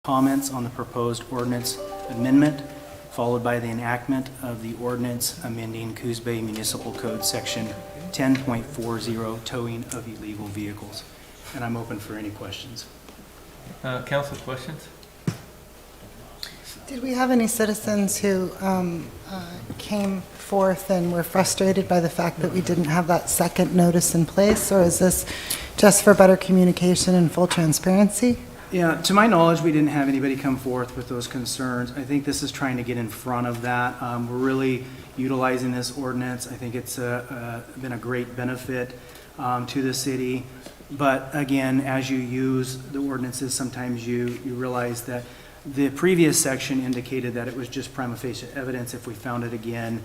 Comments on the proposed ordinance amendment, followed by the enactment of the ordinance amending Coos Bay Municipal Code Section 10.40, towing of illegal vehicles. And I'm open for any questions. Council questions? Did we have any citizens who came forth and were frustrated by the fact that we didn't have that second notice in place? Or is this just for better communication and full transparency? Yeah, to my knowledge, we didn't have anybody come forth with those concerns. I think this is trying to get in front of that. We're really utilizing this ordinance. I think it's been a great benefit to the city. But again, as you use the ordinances, sometimes you realize that the previous section indicated that it was just prima facie evidence if we found it again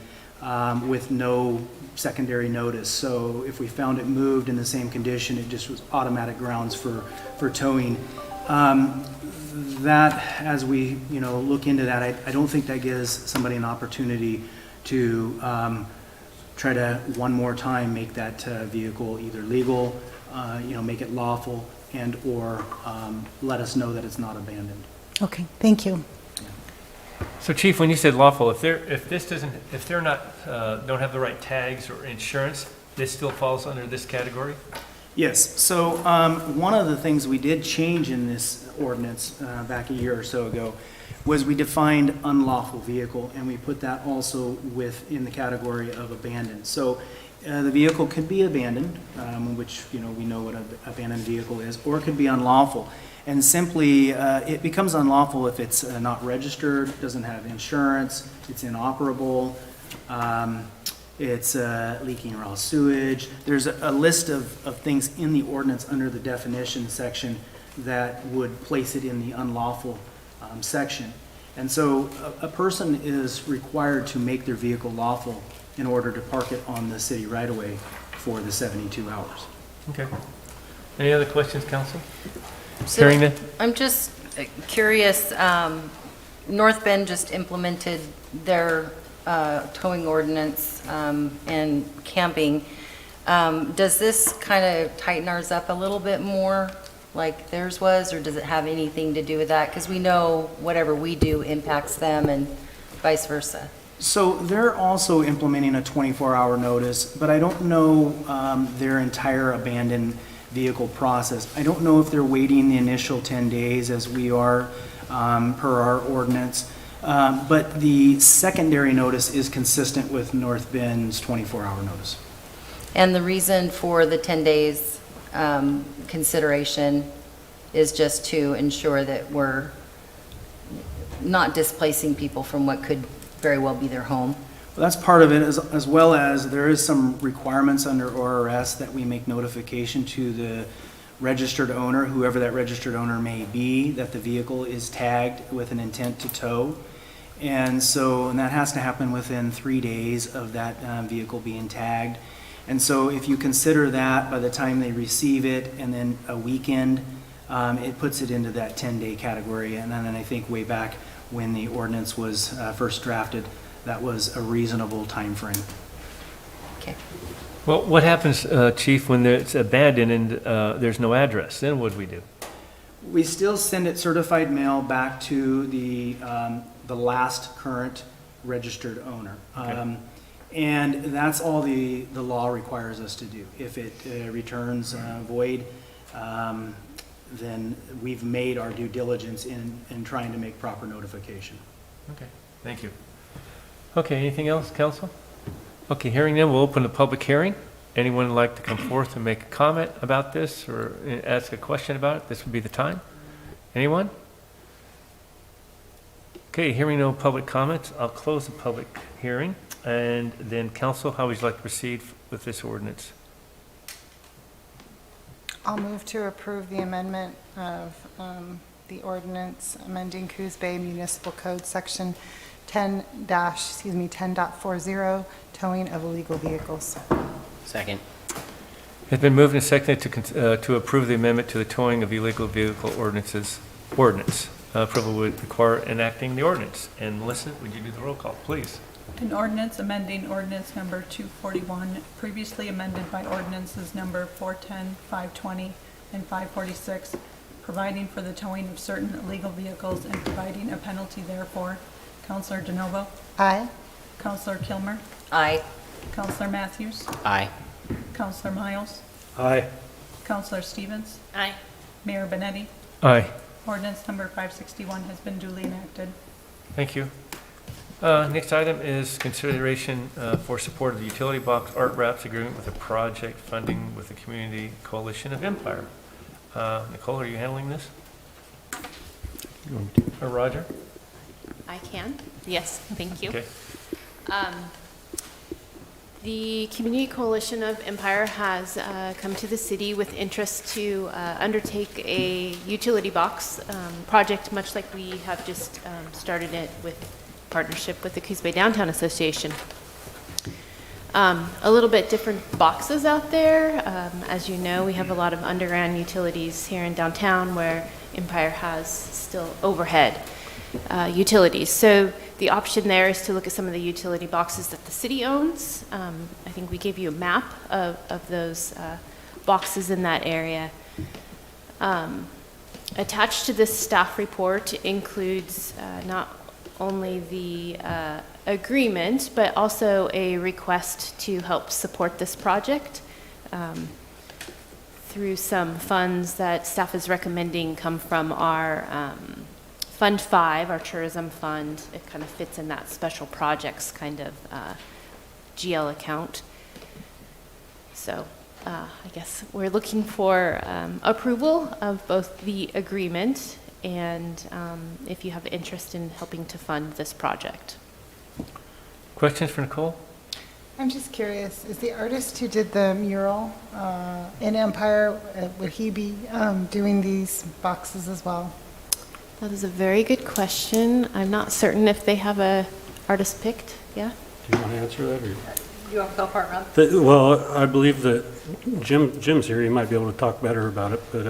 with no secondary notice. So if we found it moved in the same condition, it just was automatic grounds for towing. That, as we look into that, I don't think that gives somebody an opportunity to try to one more time make that vehicle either legal, make it lawful, and or let us know that it's not abandoned. Okay, thank you. So, Chief, when you said lawful, if they're not don't have the right tags or insurance, this still falls under this category? Yes. So one of the things we did change in this ordinance back a year or so ago was we defined unlawful vehicle, and we put that also within the category of abandoned. So the vehicle could be abandoned, which we know what an abandoned vehicle is, or it could be unlawful. And simply, it becomes unlawful if it's not registered, doesn't have insurance, it's inoperable, it's leaking raw sewage. There's a list of things in the ordinance under the definition section that would place it in the unlawful section. And so a person is required to make their vehicle lawful in order to park it on the city right-of-way for the 72 hours. Okay. Any other questions, Council? So Hearing that? I'm just curious, North Bend just implemented their towing ordinance and camping. Does this kind of tighten ours up a little bit more like theirs was, or does it have anything to do with that? Because we know whatever we do impacts them and vice versa. So they're also implementing a 24-hour notice, but I don't know their entire abandoned vehicle process. I don't know if they're waiting the initial 10 days as we are per our ordinance, but the secondary notice is consistent with North Bend's 24-hour notice. And the reason for the 10 days consideration is just to ensure that we're not displacing people from what could very well be their home. Well, that's part of it, as well as there is some requirements under ORS that we make notification to the registered owner, whoever that registered owner may be, that the vehicle is tagged with an intent to tow. And that has to happen within 3 days of that vehicle being tagged. And so if you consider that by the time they receive it and then a weekend, it puts it into that 10-day category. And then I think way back when the ordinance was first drafted, that was a reasonable time frame. Okay. Well, what happens, Chief, when it's abandoned and there's no address? Then what do we do? We still send it certified mail back to the last current registered owner. Okay. And that's all the law requires us to do. If it returns void, then we've made our due diligence in trying to make proper notification. Okay, thank you. Okay, anything else, Council? Okay, hearing none, we'll open the public hearing. Anyone would like to come forth and make a comment about this or ask a question about it? This would be the time. Anyone? Okay, hearing no public comments, I'll close the public hearing. And then, Council, how would you like to proceed with this ordinance? I'll move to approve the amendment of the ordinance amending Coos Bay Municipal Code Section 10.40, towing of illegal vehicles. Second. It's been moved and seconded to approve the amendment to the towing of illegal vehicle ordinance. Approval would require enacting the ordinance. And Melissa, would you do the roll call, please? An ordinance amending ordinance number 241, previously amended by ordinances number 410, 520, and 546, providing for the towing of certain illegal vehicles and providing a penalty therefore. Counselor DeNovo? Aye. Counselor Kilmer? Aye. Counselor Matthews? Aye. Counselor Miles? Aye. Counselor Stevens? Aye. Mayor Benetti? Aye. Ordinance number 561 has been duly enacted. Thank you. Next item is consideration for support of the utility box art wraps agreement with a project funding with the Community Coalition of Empire. Nicole, are you handling this? Or Roger? I can. Yes, thank you. Okay. The Community Coalition of Empire has come to the city with interest to undertake a utility box project, much like we have just started it with partnership with the Coos Bay Downtown Association. A little bit different boxes out there. As you know, we have a lot of underground utilities here in downtown where Empire has still overhead utilities. So the option there is to look at some of the utility boxes that the city owns. I think we gave you a map of those boxes in that area. Attached to this staff report includes not only the agreement, but also a request to help support this project through some funds that staff is recommending come from our Fund 5, our tourism fund. It kind of fits in that special projects kind of GL account. So I guess we're looking for approval of both the agreement and if you have interest in helping to fund this project. Questions for Nicole? I'm just curious, is the artist who did the mural in Empire, would he be doing these boxes as well? That is a very good question. I'm not certain if they have a artist picked. Yeah? Do you want to answer that? Or? You want to go for it, Rob? Well, I believe that Jim's here. He might be able to talk better about it, but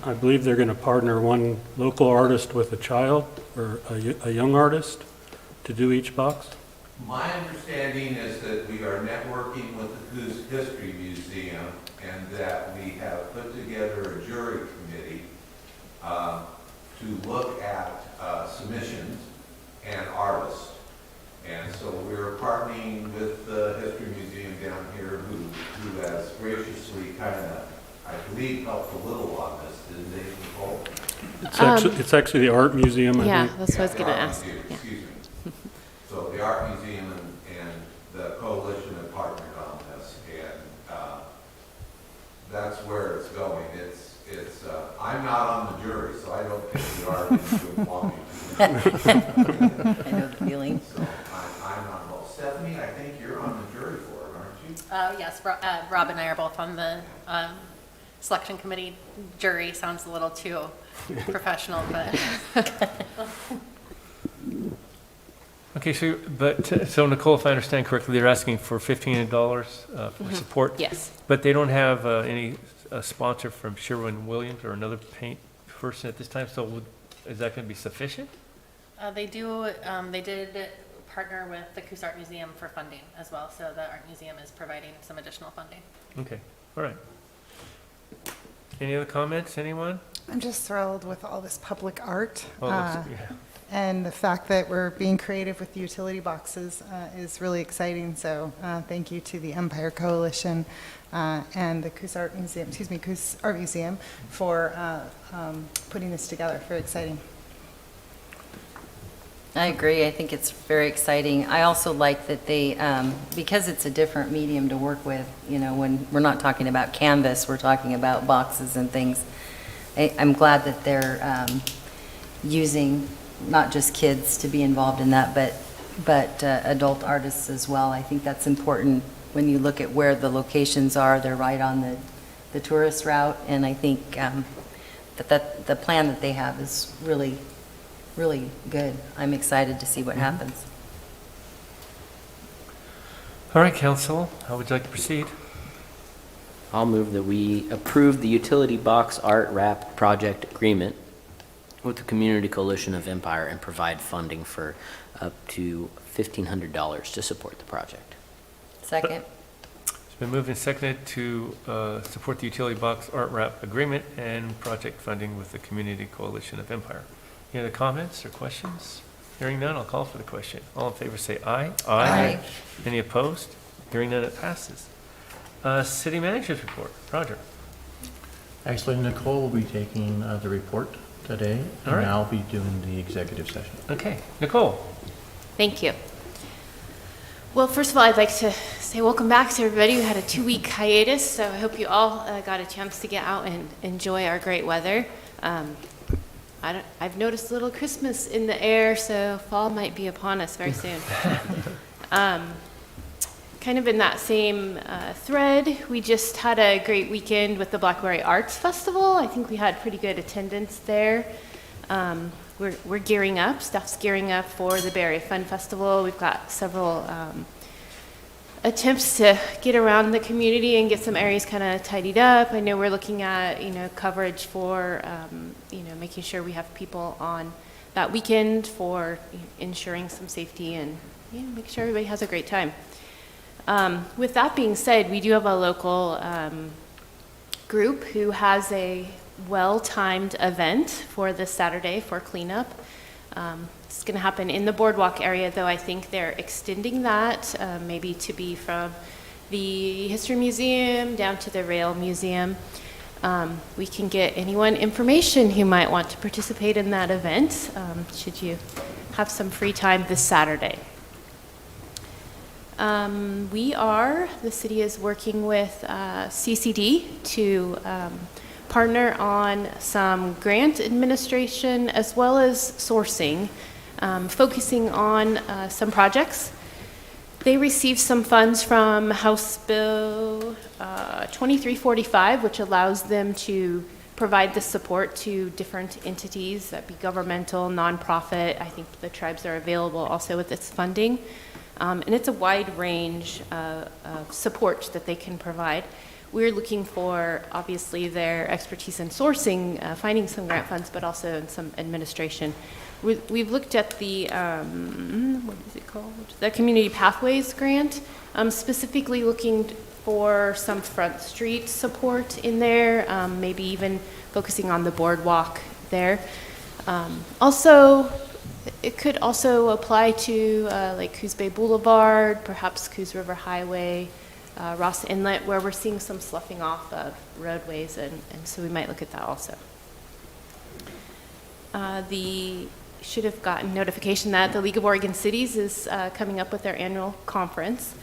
I believe they're going to partner one local artist with a child or a young artist to do each box. My understanding is that we are networking with the Coos History Museum and that we have put together a jury committee to look at submissions and artists. And so we're partnering with the History Museum down here who has graciously kind of, I believe, helped a little on this, didn't they, Nicole? It's actually the art museum, I Yeah, think. that's what I was the going to Art ask. Museum, Yeah. Excuse me. So the Art Museum and the coalition have partnered on this, and that's where it's going. I'm not on the jury, so I don't think the art is belonging to me. I know the feeling. So I'm not involved. Stephanie, I think you're on the jury for it, aren't you? Yes, Rob and I are both on the selection committee. Jury sounds a little too professional, but Okay, so Nicole, if I understand correctly, they're asking for $1,500 for support? Yes. But they don't have any sponsor from Sherwin-Williams or another paint person at this time, so is that going to be sufficient? they did partner with the Coos Art Museum for funding as well, so the Art Museum is providing some additional funding. Okay, all right. Any other comments, anyone? I'm just thrilled with all this public art. Oh, yeah. And the fact that we're being creative with the utility boxes is really exciting. So thank you to the Empire Coalition and the Coos Art Museum, Coos Art Museum for putting this together. Very exciting. I agree. I think it's very exciting. I also like that they, because it's a different medium to work with, you know, when we're not talking about canvas, we're talking about boxes and things. I'm glad that they're using not just kids to be involved in that, but adult artists as well. I think that's important when you look at where the locations are. They're right on the tourist route, and I think that the plan that they have is really good. I'm excited to see what happens. All right, council, how would you like to proceed? I'll move that we approve the utility box art wrap project agreement with the Community Coalition of Empire and provide funding for up to $1,500 to support the project. Second. It's Been moved and seconded to support the utility box art wrap agreement and project funding with the Community Coalition of Empire. Any other comments or questions? Hearing none, I'll call for the question. All in favor say aye. Aye. Any opposed? Hearing none, it passes. City Manager's report. Roger. Actually, Nicole will be taking the report today, All right. and I'll be doing the executive session. Okay, Nicole. Thank you. Well, first of all, I'd like to say welcome back to everybody. We had a 2-week hiatus, so I hope you all got a chance to get out and enjoy our great weather. I've noticed a little Christmas in the air, so fall might be upon us very soon. Kind of in that same thread, we just had a great weekend with the Blackberry Arts Festival. I think we had pretty good attendance there. We're gearing up, staff's gearing up for the Bay Area Fun Festival. We've got several attempts to get around the community and get some areas kind of tidied up. I know we're looking at, coverage for, making sure we have people on that weekend for ensuring some safety and, make sure everybody has a great time. With that being said, we do have a local group who has a well-timed event for this Saturday for cleanup. It's going to happen in the boardwalk area, though I think they're extending that maybe to be from the History Museum down to the Rail Museum. We can get anyone information who might want to participate in that event, should you have some free time this Saturday. The city is working with CCD to partner on some grant administration as well as sourcing, focusing on some projects. They received some funds from House Bill 2345, which allows them to provide the support to different entities, that be governmental, nonprofit. I think the tribes are available also with this funding. And it's a wide range of support that they can provide. We're looking for, obviously, their expertise in sourcing, finding some grant funds, but also in some administration. We've looked at the, what is it called? The Community Pathways Grant, specifically looking for some front street support in there, maybe even focusing on the boardwalk there. Also, it could also apply to like Coos Bay Boulevard, perhaps Coos River Highway, Ross Inlet, where we're seeing some sloughing off of roadways, and so we might look at that also. Should have gotten notification that the League of Oregon Cities is coming up with their annual conference.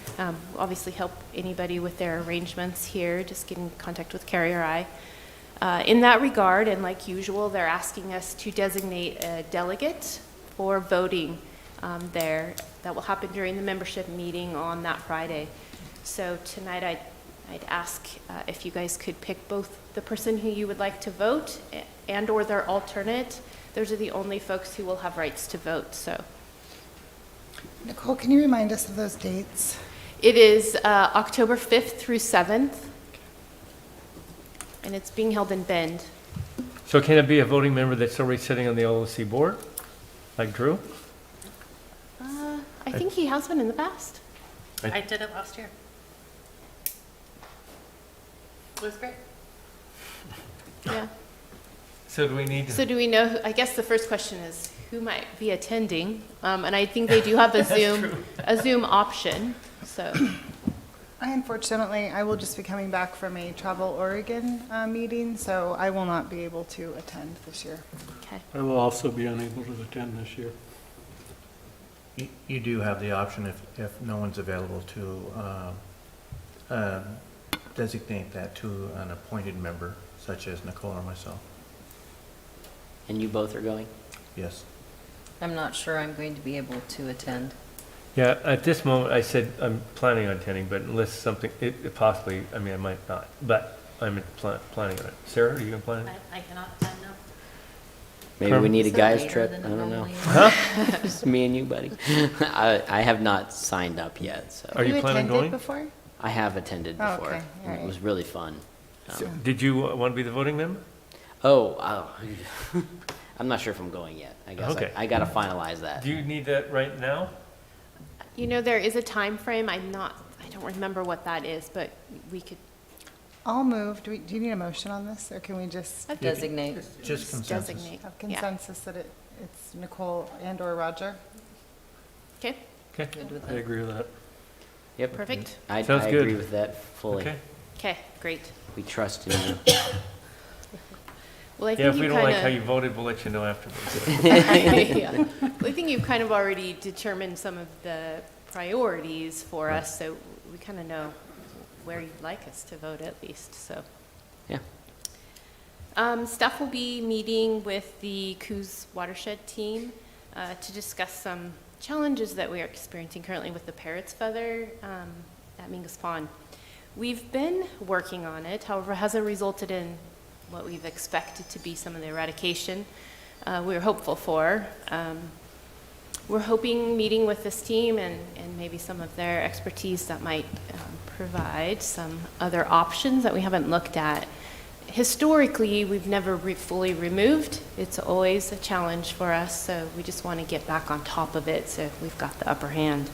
Obviously help anybody with their arrangements here, just get in contact with Carrie or I. In that regard, and like usual, they're asking us to designate a delegate for voting there. That will happen during the membership meeting on that Friday. So tonight I'd ask if you guys could pick both the person who you would like to vote and or their alternate. Those are the only folks who will have rights to vote. So, Nicole, can you remind us of those dates? it is October 5th through 7th, and it's being held in Bend. So can it be a voting member that's already sitting on the LOC board, like Drew? I think he has been in the past. I did it last year. It was great. Yeah. So do we need So do we know, I guess the first question is, who might be attending? And I think they do have a Zoom option, so. Unfortunately, I will just be coming back from a Travel Oregon meeting, so I will not be able to attend this year. Okay. I will also be unable to attend this year. You do have the option, if no one's available, to designate that to an appointed member, such as Nicole or myself. And you both are going? Yes. I'm not sure I'm going to be able to attend. Yeah, at this moment, I said I'm planning on attending, but unless something, it possibly, I mean, I might not, but I'm planning on it. Sarah, are you going to plan it? I cannot attend, no. Maybe we need a Is it guy's later trip, I than it don't know. normally is? Huh? Just me and you, buddy. I have not signed up yet, so. Are you planning on going? Before? I have attended Oh, before. okay, all and It right. was really fun. Did you want to be the voting member? I'm not sure if I'm going yet. I guess Okay. I gotta finalize that. Do you need that right now? You know, there is a time frame. I I don't remember what that is, but we could I'll move. Do you need a motion on this, or can we just Designate. Just consensus. designate. have Yeah. consensus that it's Nicole and/or Roger? Okay, Okay, Good with I that. agree with that. Yep. perfect. I Sounds agree good. with that fully. okay. Okay, great. We trust in you. Well, I Yeah, think if we you don't like how kind you voted, we'll let you know afterwards. of, yeah. Well, I think you've kind of already determined some of the priorities for us, so we kind of know where you'd like us to vote at least, so. Yeah. Staff will be meeting with the Coos watershed team to discuss some challenges that we are experiencing currently with the parrot's feather at Mingus Pond. We've been working on it, however, it hasn't resulted in what we've expected to be some of the eradication we were hopeful for. We're hoping meeting with this team and maybe some of their expertise that might provide some other options that we haven't looked at. Historically, we've never fully removed. It's always a challenge for us, so we just want to get back on top of it so we've got the upper hand.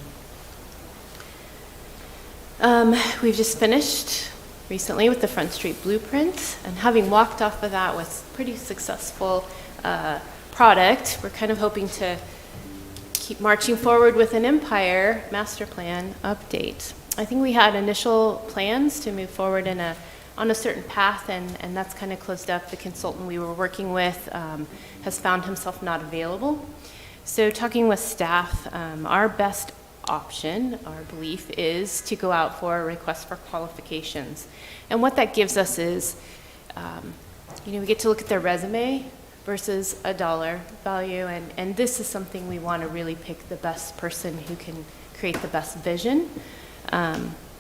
We've just finished recently with the Front Street Blueprint, and having walked off of that with pretty successful product, we're kind of hoping to keep marching forward with an Empire master plan update. I think we had initial plans to move forward on a certain path, and that's kind of closed up. The consultant we were working with has found himself not available. So talking with staff, our best option, our belief, is to go out for a request for qualifications. And what that gives us is, we get to look at their resume versus a dollar value, and this is something we want to really pick the best person who can create the best vision.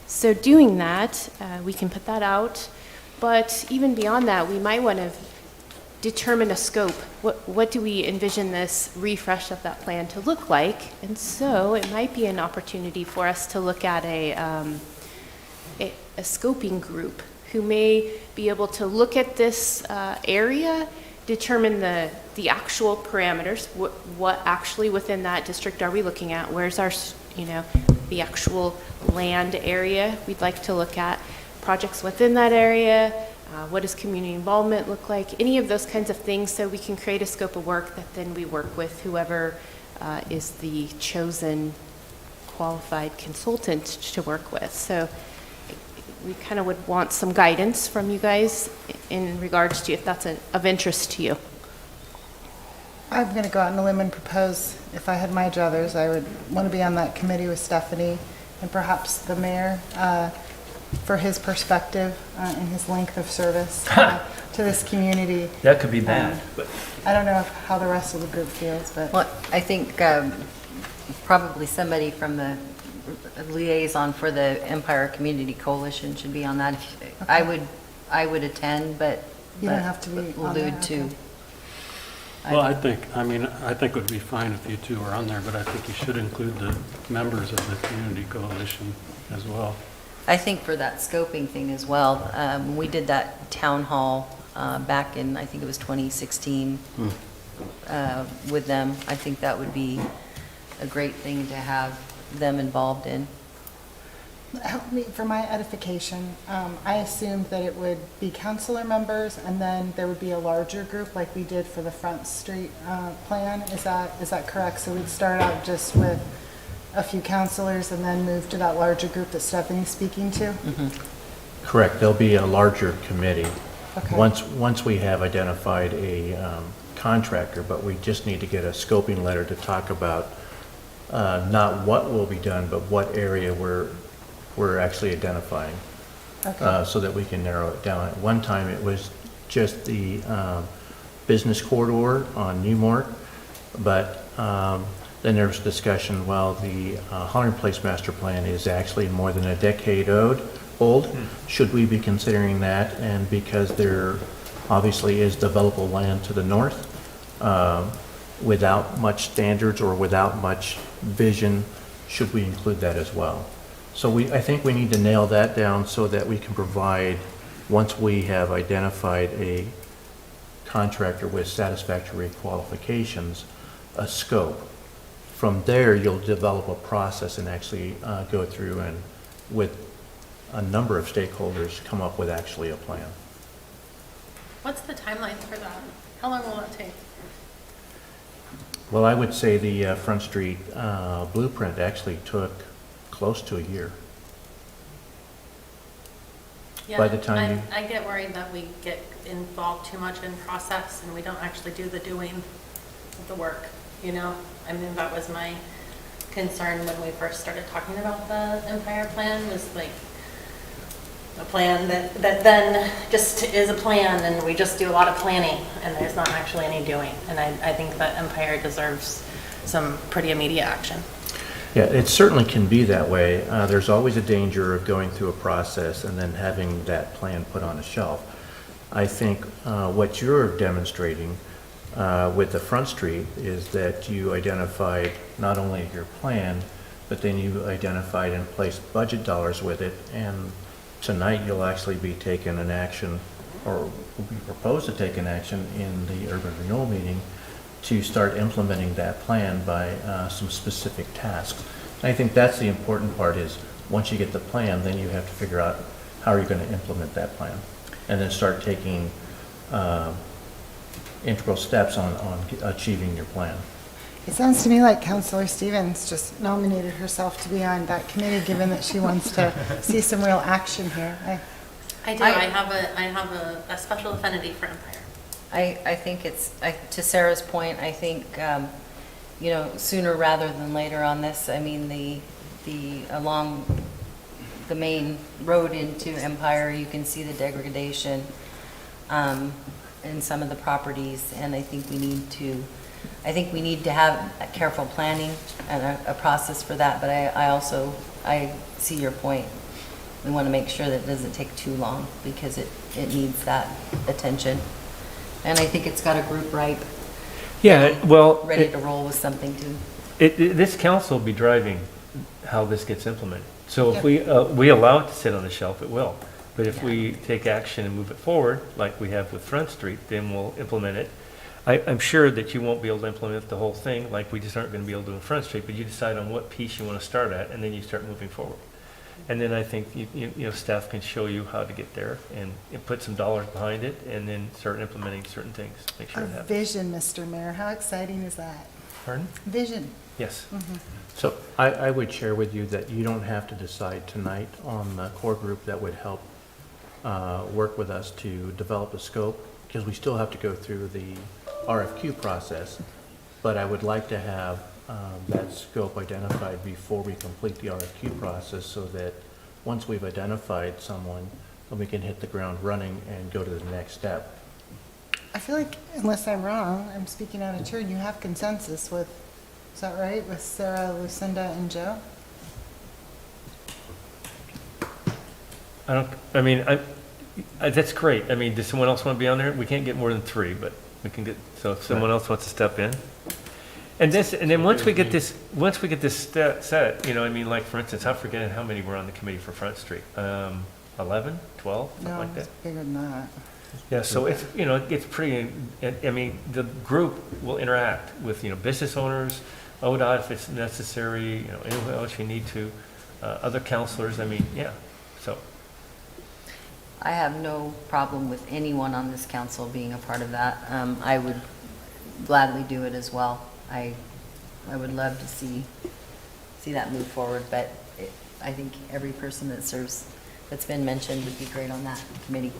So doing that, we can put that out, but even beyond that, we might want to determine a scope. What do we envision this refresh of that plan to look like? And so it might be an opportunity for us to look at a scoping group who may be able to look at this area, determine the actual parameters, what actually within that district are we looking at? Where's our, the actual land area we'd like to look at, projects within that area, what does community involvement look like, any of those kinds of things, so we can create a scope of work that then we work with whoever is the chosen qualified consultant to work with. So we kind of would want some guidance from you guys in regards to if that's of interest to you. I'm going to go out on a limb and propose, if I had my druthers, I would want to be on that committee with Stephanie and perhaps the mayor for his perspective and his length of service to this community. That could be bad, but. I don't know how the rest of the group feels, but Well, I think probably somebody from the liaison for the Empire Community Coalition should be on that. I would attend, but you don't have to be on there. allude to. Okay. Well, I think it would be fine if you two were on there, but I think you should include the members of the community coalition as well. I think for that scoping thing as well, we did that town hall back in, I think it was 2016 with them. I think that would be a great thing to have them involved in. Help me, for my edification, I assumed that it would be councilor members and then there would be a larger group like we did for the Front Street plan. Is that correct? So we'd start out just with a few councilors and then move to that larger group that Stephanie's speaking to? Correct, there'll be a larger committee. Okay. Once we have identified a contractor, but we just need to get a scoping letter to talk about not what will be done, but what area we're actually identifying. Okay. So that we can narrow it down. At one time, it was just the business corridor on Newmort, but then there was discussion, well, the Hollering Place master plan is actually more than a decade old. Should we be considering that? And because there obviously is developable land to the north, without much standards or without much vision, should we include that as well? So I think we need to nail that down so that we can provide, once we have identified a contractor with satisfactory qualifications, a scope. From there, you'll develop a process and actually go through with a number of stakeholders, come up with actually a plan. What's the timeline for that? How long will that take? Well, I would say the Front Street blueprint actually took close to a year. By the time you- I get worried that we get involved too much in process and we don't actually do the doing of the work, you know? I mean, that was my concern when we first started talking about the Empire plan, was like a plan that then just is a plan and we just do a lot of planning and there's not actually any doing. And I think that Empire deserves some pretty immediate action. Yeah, it certainly can be that way. There's always a danger of going through a process and then having that plan put on a shelf. I think what you're demonstrating with the Front Street is that you identified not only your plan, but then you identified and placed budget dollars with it. And tonight you'll actually be taking an action, or will be proposed to take an action in the urban renewal meeting to start implementing that plan by some specific tasks. And I think that's the important part, is once you get the plan, then you have to figure out how are you going to implement that plan, and then start taking integral steps on achieving your plan. It sounds to me like Councillor Stevens just nominated herself to be on that committee, given that she wants to see some real action here. I do. I have a special affinity for Empire. I think it's, to Sarah's point, I think, you know, sooner rather than later on this. I mean, along the main road into Empire, you can see the degradation in some of the properties, and I think we need to have a careful planning and a process for that. But I see your point. We want to make sure that it doesn't take too long, because it needs that attention. And I think it's got a group ripe, Yeah, well, ready to roll with something too. this council will be driving how this gets implemented. So if we allow it to sit on the shelf, it will. But if we take action and move it forward, like we have with Front Street, then we'll implement it. I'm sure that you won't be able to implement the whole thing, like we just aren't going to be able to do in Front Street, but you decide on what piece you want to start at, and then you start moving forward. And then I think, you know, staff can show you how to get there and put some dollars behind it, and then start implementing certain things, make sure A it happens. vision, Mr. Mayor. How exciting is that? Pardon? Vision. Yes. So I would share with you that you don't have to decide tonight on the core group that would help work with us to develop a scope, because we still have to go through the RFQ process. But I would like to have that scope identified before we complete the RFQ process, so that once we've identified someone, then we can hit the ground running and go to the next step. I feel like, unless I'm wrong, I'm speaking out of turn, you have consensus with, is that right, with Sarah, Lucinda, and Joe? That's great. I mean, does someone else want to be on there? We can't get more than 3, but we can get, so if someone else wants to step in. And then once we get this set, you know, I mean, like, for instance, I'm forgetting how many were on the committee for Front Street. 11, 12, something No, like it's that. bigger than that. Yeah, so it's, you know, it's pretty, I mean, the group will interact with, you know, business owners, ODOT if it's necessary, you know, anyone else you need to, other counselors, I mean, yeah, so. I have no problem with anyone on this council being a part of that. I would gladly do it as well. I would love to see that move forward, but I think every person that serves, that's been mentioned, would be great on that committee,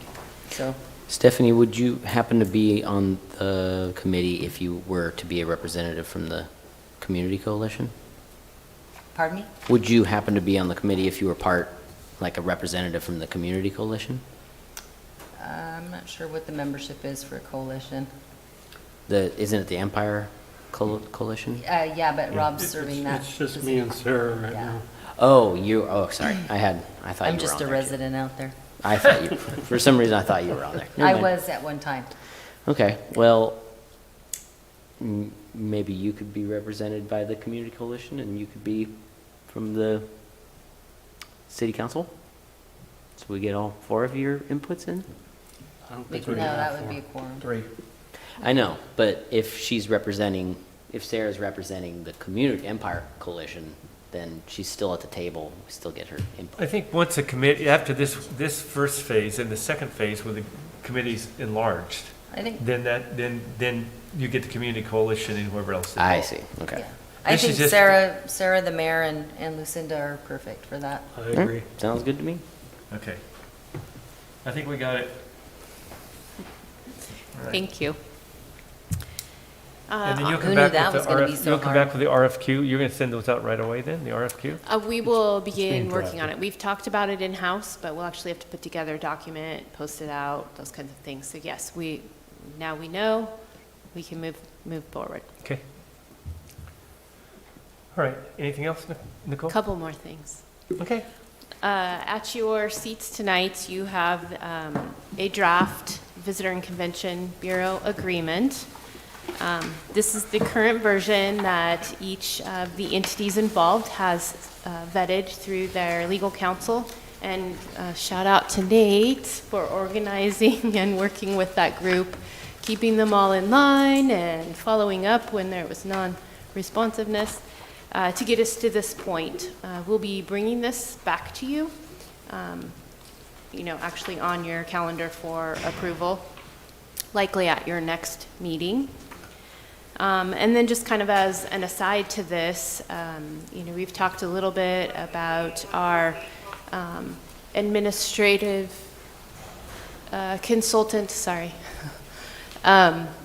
so. Stephanie, would you happen to be on the committee if you were to be a representative from the Community Coalition? Pardon me? Would you happen to be on the committee if you were like a representative from the Community Coalition? I'm not sure what the membership is for a coalition. Isn't it the Empire Coalition? Yeah, but Rob's serving that. It's just me and Sarah right Yeah. now. Oh, sorry. I thought you I'm were on just a there, too. resident out there. I thought you, for some reason, I thought you were on there. Never I mind. was at one time. Okay, well, maybe you could be represented by the Community Coalition and you could be from the City Council? So we get all 4 of your inputs in? I don't No, think we can that have would be a 4. quorum. 3. I know, but if Sarah's representing the Community Empire Coalition, then she's still at the table, we still get her input. I think once a committee, after this first phase and the second phase where the committee's enlarged, I think, then you get the community coalition and whoever else. I involved. see, okay. yeah. I This is think just- Sarah, the mayor, and Lucinda are perfect for that. I agree. Sounds good to me. Okay. I think we got it. All right. Thank you. And then you'll Who come knew back that with was the gonna be RF, so you'll come hard? back with the RFQ. You're going to send those out right away then, the RFQ? We will begin being working on drafted. it. We've talked about it in-house, but we'll actually have to put together a document, post it out, those kinds of things. So yes, now we know, we can move forward. Okay. All right. Anything else, Nicole? Couple more things. Okay. At your seats tonight, you have a draft Visitor and Convention Bureau agreement. This is the current version that each of the entities involved has vetted through their legal counsel. And shout out to Nate for organizing and working with that group, keeping them all in line and following up when there was non-responsiveness. To get us to this point, we'll be bringing this back to you, actually on your calendar for approval, likely at your next meeting. And then just kind of as an aside to this, we've talked a little bit about our administrative consultant,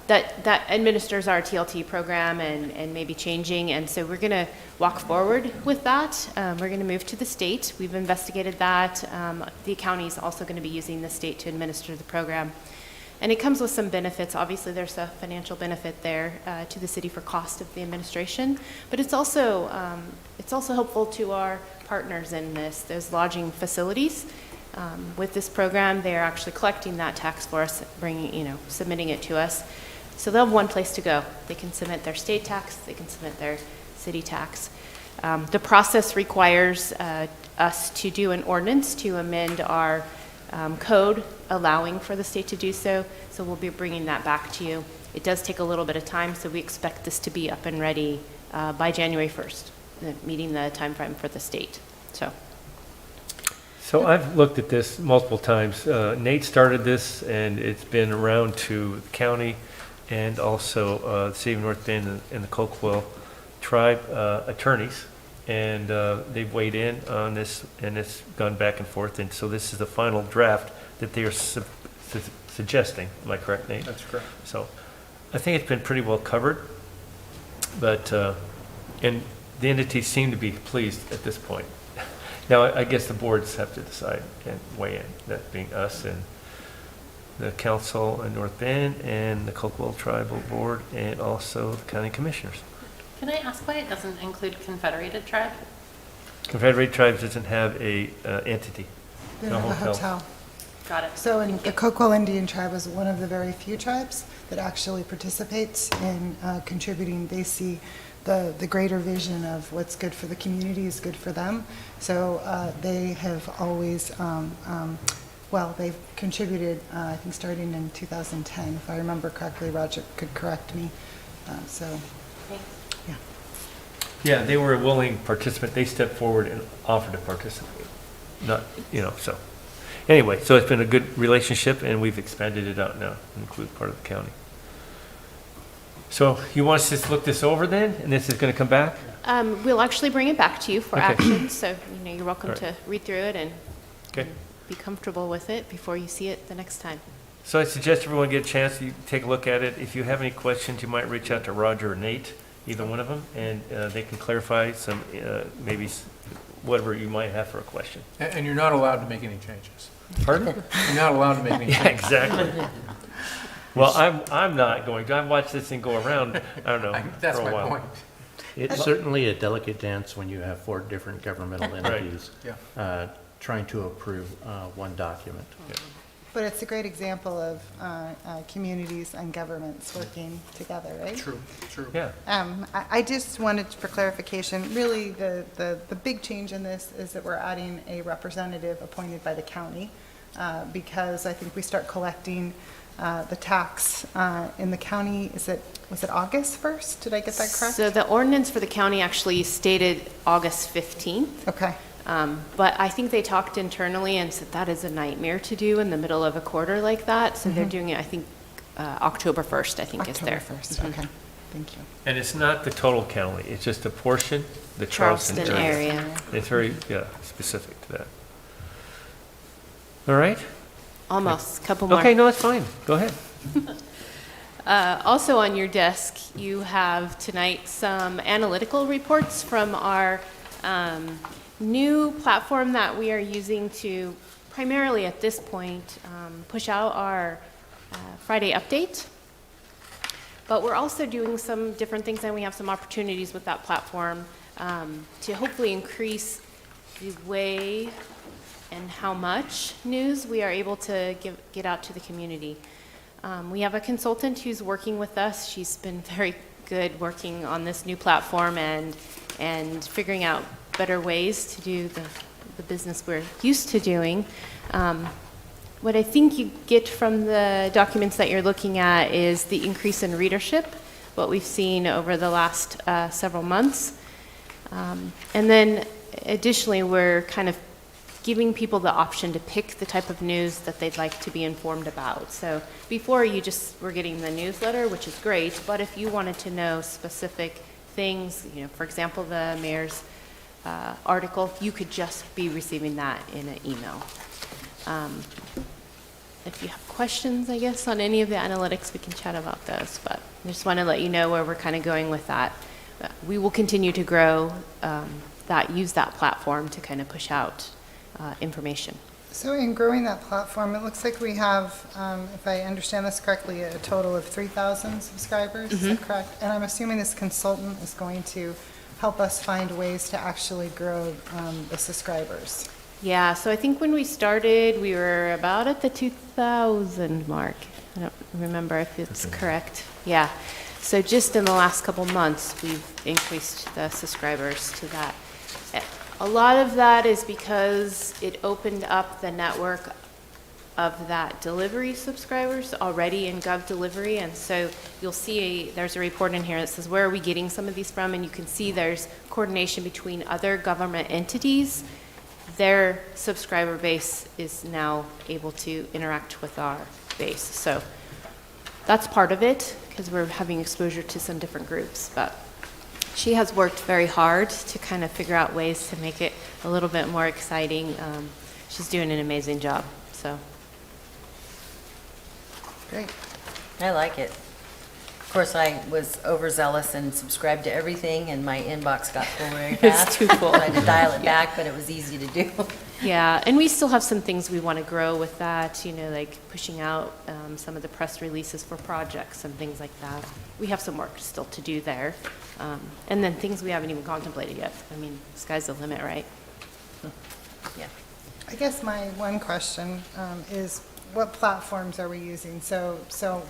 that administers our TLT program and maybe changing. And so we're going to walk forward with that. We're going to move to the state. We've investigated that. The county is also going to be using the state to administer the program. And it comes with some benefits. Obviously, there's a financial benefit there to the city for cost of the administration, but it's also helpful to our partners in this. There's lodging facilities. With this program, they are actually collecting that tax for us, submitting it to us. So they'll have one place to go. They can submit their state tax, they can submit their city tax. The process requires us to do an ordinance to amend our code allowing for the state to do so. So we'll be bringing that back to you. It does take a little bit of time, so we expect this to be up and ready by January 1st, meeting the time frame for the state. So I've looked at this multiple times. Nate started this, and it's been around to the county and also the city of North Bend and the Coquille tribe attorneys. And they've weighed in on this, and it's gone back and forth. And so this is the final draft that they are suggesting. Am I correct, Nate? That's correct. So I think it's been pretty well covered. But, and the entities seem to be pleased at this point. Now, I guess the boards have to decide and weigh in, that being us and the council in North Bend and the Coquille Tribal Board and also the county commissioners. Can I ask why it doesn't include Confederated Tribe? Confederated Tribes doesn't have a entity. They No don't have a hotel. hotel. Got it. So the Coquille Indian tribe is one of the very few tribes that actually participates in contributing. They see the greater vision of what's good for the community is good for them. So they have always, they've contributed, I think, starting in 2010. If I remember correctly, Roger could correct me. Yeah. Yeah, they were a willing participant. They stepped forward and offered to participate. Not, so. Anyway, so it's been a good relationship, and we've expanded it out now to include part of the county. So you want us to just look this over then, and this is going to come back? We'll actually bring it back to you for Okay. action, so you're welcome All right. to read through it and Okay. be comfortable with it before you see it the next time. So I suggest everyone get a chance to take a look at it. If you have any questions, you might reach out to Roger or Nate, either one of them, and they can clarify some, maybe whatever you might have for a question. And you're not allowed to make any changes. Pardon? You're not allowed to make any Yeah, changes. exactly. Well, I'm not going to. I've watched this thing go around, I don't know, That's for a my while. point. It's certainly a delicate dance when you have 4 different governmental entities Yeah. trying to approve one document. But it's a great example of communities and governments working together, right? True, true. Yeah. I just wanted, for clarification, really the big change in this is that we're adding a representative appointed by the county, because I think we start collecting the tax in the county, was it August 1st? Did I get that correct? So the ordinance for the county actually stated August 15th. Okay. But I think they talked internally and said that is a nightmare to do in the middle of a quarter like that. So they're doing it, I think, October 1st, I think is there. October 1st, okay. Thank you. And it's not the total county, it's just a portion, the Charleston Charleston area. area. It's very, specific to that. All right? Almost, couple more. Okay, no, it's fine. Go ahead. Also on your desk, you have tonight some analytical reports from our new platform that we are using to primarily at this point push out our Friday update. But we're also doing some different things, and we have some opportunities with that platform to hopefully increase the way and how much news we are able to get out to the community. We have a consultant who's working with us. She's been very good working on this new platform and figuring out better ways to do the business we're used to doing. What I think you get from the documents that you're looking at is the increase in readership, what we've seen over the last several months. And then additionally, we're kind of giving people the option to pick the type of news that they'd like to be informed about. So before you just were getting the newsletter, which is great, but if you wanted to know specific things, for example, the mayor's article, you could just be receiving that in an email. If you have questions, I guess, on any of the analytics, we can chat about those, but I just want to let you know where we're kind of going with that. We will continue to grow use that platform to kind of push out information. So in growing that platform, it looks like we have, if I understand this correctly, a total of 3,000 subscribers, is that correct? And I'm assuming this consultant is going to help us find ways to actually grow the subscribers. Yeah, so I think when we started, we were about at the 2,000 mark. I don't remember if it's correct. Yeah, so just in the last couple months, we've increased the subscribers to that. A lot of that is because it opened up the network of that delivery subscribers already in Gov Delivery, and so you'll see there's a report in here that says where are we getting some of these from, and you can see there's coordination between other government entities. Their subscriber base is now able to interact with our base, so that's part of it because we're having exposure to some different groups, but she has worked very hard to kind of figure out ways to make it a little bit more exciting. She's doing an amazing job, so. Great. I like it. Of course, I was overzealous and subscribed to everything, and my inbox got full very fast. It's too full. I had to dial it back, but it was easy to do. Yeah, and we still have some things we want to grow with that, like pushing out some of the press releases for projects and things like that. We have some work still to do there. And then things we haven't even contemplated yet. I mean, sky's the limit, right? Yeah. I guess my one question is, what platforms are we using? So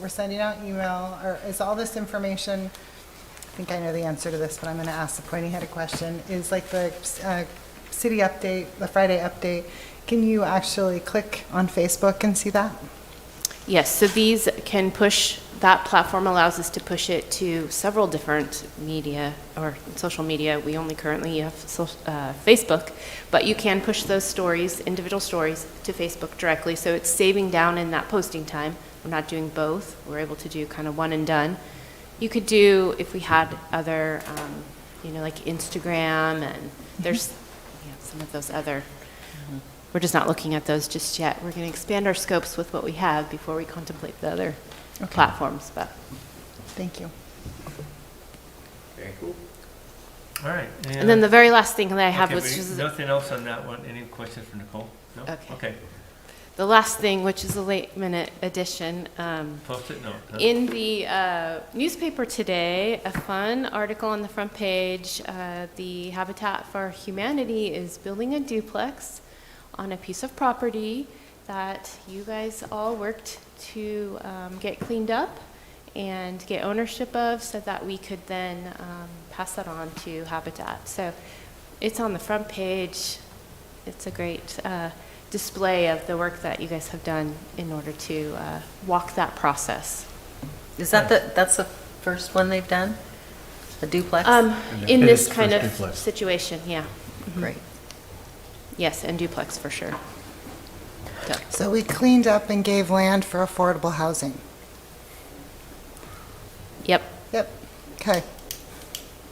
we're sending out email, or is all this information, I think I know the answer to this, but I'm going to ask the pointy-headed question, is like the city update, the Friday update, can you actually click on Facebook and see that? Yes, so these can push, that platform allows us to push it to several different media or social media. We only currently have Facebook, but you can push those stories, individual stories, to Facebook directly. So it's saving down in that posting time. We're not doing both. We're able to do kind of one and done. You could do, if we had other, like Instagram, and there's some of those other. We're just not looking at those just yet. We're going to expand our scopes with what we have before we contemplate the other platforms. But Thank you. Very cool. All right. and then the very last thing that I have Okay, was just nothing else on that one? Any questions for Nicole? No? Okay. The last thing, which is a late-minute addition. Post-it note. Huh? In the newspaper today, a fun article on the front page, the Habitat for Humanity is building a duplex on a piece of property that you guys all worked to get cleaned up and get ownership of so that we could then pass that on to Habitat. So it's on the front page. It's a great display of the work that you guys have done in order to walk that process. Is that that's the first one they've done? A duplex? In It this is kind of first duplex. situation, yeah. Great. Yes, and duplex for sure. So we cleaned up and gave land for affordable housing. Yep, Yep, okay.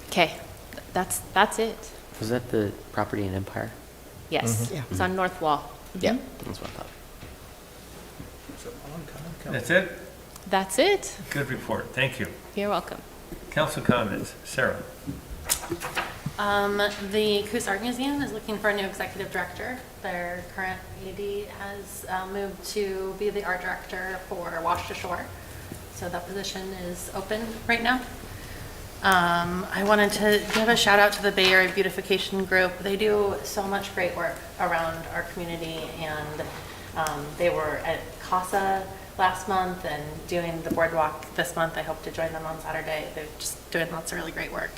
okay, that's it. Was that the property in Empire? Yes, Yeah. it's on North Wall. Yeah, that's what I thought. That's it? That's it. Good report, thank you. You're welcome. Council comments, Sarah? The Coos Art Museum is looking for a new executive director. Their current AD has moved to be the art director for Wash to Shore. So that position is open right now. I wanted to give a shout out to the Bay Area Beautification Group. They do so much great work around our community, and they were at CASA last month and doing the boardwalk this month. I hope to join them on Saturday. They're just doing lots of really great work.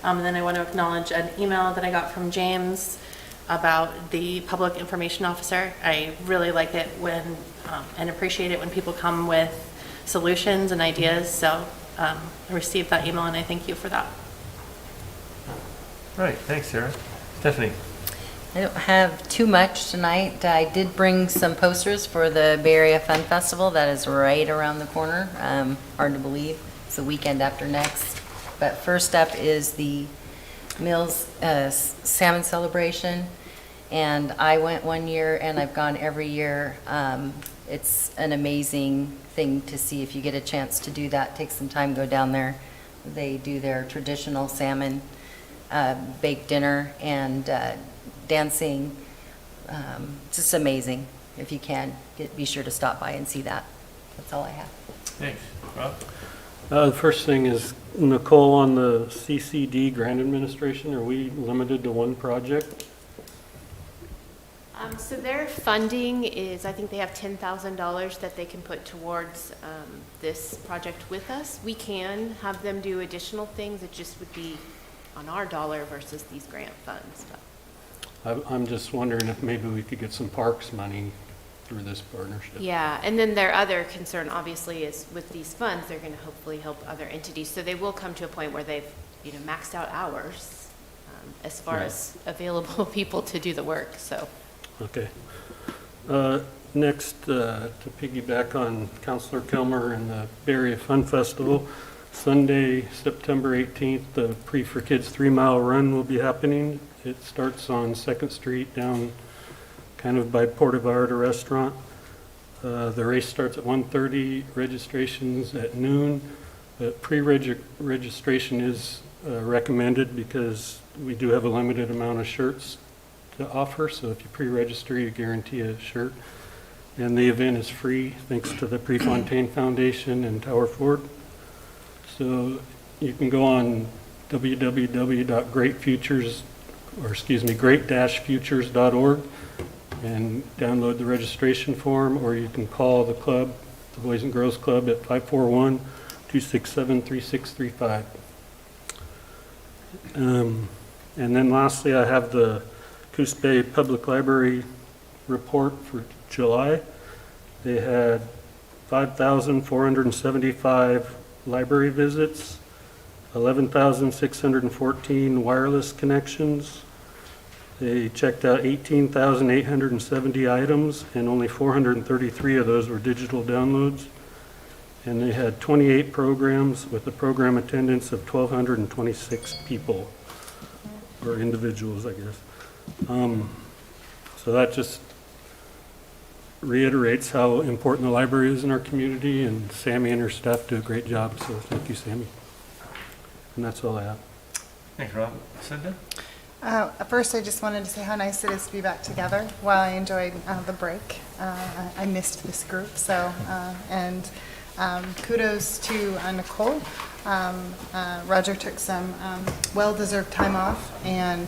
And then I want to acknowledge an email that I got from James about the public information officer. I really like it when and appreciate it when people come with solutions and ideas. So I received that email and I thank you for that. Right, thanks, Sarah. Stephanie? I don't have too much tonight. I did bring some posters for the Bay Area Fun Festival. That is right around the corner. Hard to believe. It's the weekend after next. But first up is the Mills Salmon Celebration. And I went one year and I've gone every year. It's an amazing thing to see. If you get a chance to do that, take some time, go down there. They do their traditional salmon baked dinner and dancing. Just amazing. If you can, be sure to stop by and see that. That's all I have. Thanks. Rob? The first thing is, Nicole, on the CCD grant administration, are we limited to one project? So their funding is, I think they have $10,000 that they can put towards this project with us. We can have them do additional things. It just would be on our dollar versus these grant funds. I'm just wondering if maybe we could get some parks money through this partnership. Yeah, and then their other concern, obviously, is with these funds, they're going to hopefully help other entities. So they will come to a point where they've, maxed out hours as far Right. as available people to do the work. So. Okay. Next, to piggyback on Councilor Kilmer and the Bay Area Fun Festival, Sunday, September 18th, the Pre for Kids 3-mile run will be happening. It starts on 2nd Street down kind of by Boulevard restaurant. The race starts at 1:30, registration's at noon. Pre-registration is recommended because we do have a limited amount of shirts to offer, so if you pre-register, you guarantee a shirt. And the event is free, thanks to the Prefontaine Foundation and Tower Ford. So you can go on great-futures.org and download the registration form, or you can call the club, the Boys and Girls Club, at 541-267-3635. And then lastly, I have the Coos Bay Public Library report for July. They had 5,475 library visits, 11,614 wireless connections. They checked out 18,870 items, and only 433 of those were digital downloads. And they had 28 programs with a program attendance of 1,226 people, or individuals, I guess. So that just reiterates how important the library is in our community, and Sammy and her staff do a great job, so thank you, Sammy. And that's all I have. Thanks, Rob. Cinda? First, I just wanted to say how nice it is to be back together. While I enjoyed the break, I missed this group, so, and kudos to Nicole. Roger took some well-deserved time off, and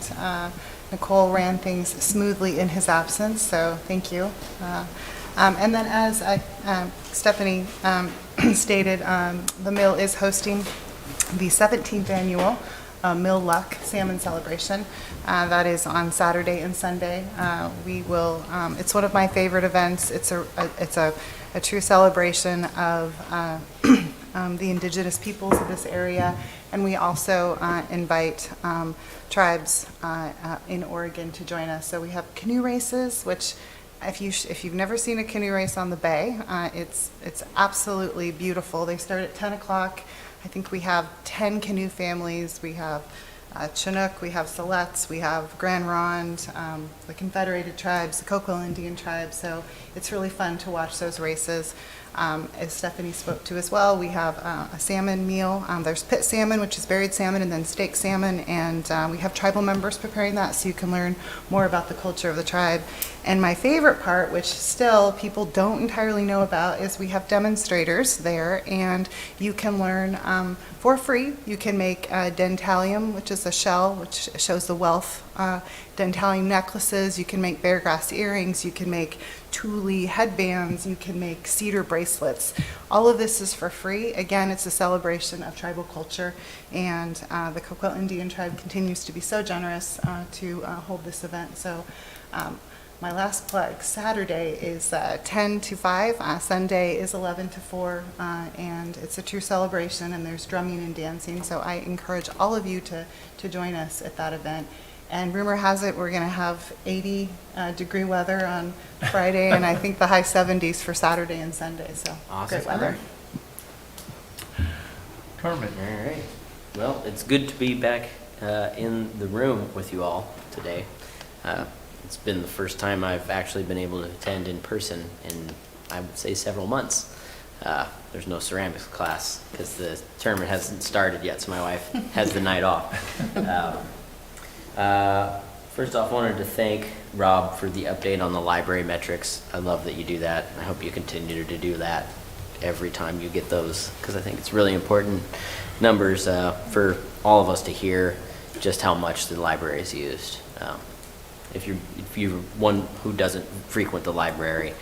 Nicole ran things smoothly in his absence, so thank you. And then as Stephanie stated, the Mill is hosting the 17th annual Mill Luck Salmon Celebration. That is on Saturday and Sunday. We will, it's one of my favorite events. It's a true celebration of the indigenous peoples of this area. And we also invite tribes in Oregon to join us. So we have canoe races, which if you've never seen a canoe race on the bay, it's absolutely beautiful. They start at 10 o'clock. I think we have 10 canoe families. We have Chinook, we have Siletz, we have Grand Ronde, the Confederated Tribes, the Coquille Indian Tribes. So it's really fun to watch those races. As Stephanie spoke to as well, we have a salmon meal. There's pit salmon, which is buried salmon, and then steak salmon, and we have tribal members preparing that so you can learn more about the culture of the tribe. And my favorite part, which still people don't entirely know about, is we have demonstrators there, and you can learn for free. You can make dentalium, which is a shell which shows the wealth, dentalium necklaces. You can make beargrass earrings. You can make tule headbands. You can make cedar bracelets. All of this is for free. Again, it's a celebration of tribal culture, and the Coquille Indian tribe continues to be so generous to hold this event. So my last plug, Saturday is 10 to 5, Sunday is 11 to 4, and it's a true celebration, and there's drumming and dancing, so I encourage all of you to join us at that event. And rumor has it we're going to have 80-degree weather on Friday, and I think the high 70s for Saturday and Sunday, so Awesome. great weather. Carmen? All right. Well, it's good to be back in the room with you all today. It's been the first time I've actually been able to attend in person in, I would say, several months. There's no ceramics class because the tournament hasn't started yet, so my wife has the night off. First off, I wanted to thank Rob for the update on the library metrics. I love that you do that. I hope you continue to do that every time you get those, because I think it's really important numbers for all of us to hear just how much the library is used. If you're one who doesn't frequent the library,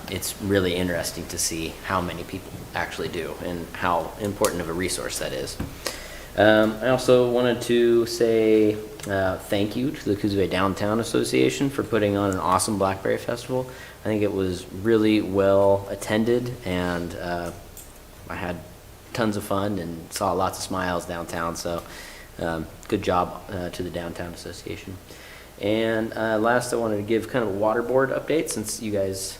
it's really interesting to see how many people actually do and how important of a resource that is. I also wanted to say thank you to the Coos Bay Downtown Association for putting on an awesome Blackberry Festival. I think it was really well attended, and I had tons of fun and saw lots of smiles downtown, so good job to the Downtown Association. And last, I wanted to give kind of a water board update since you guys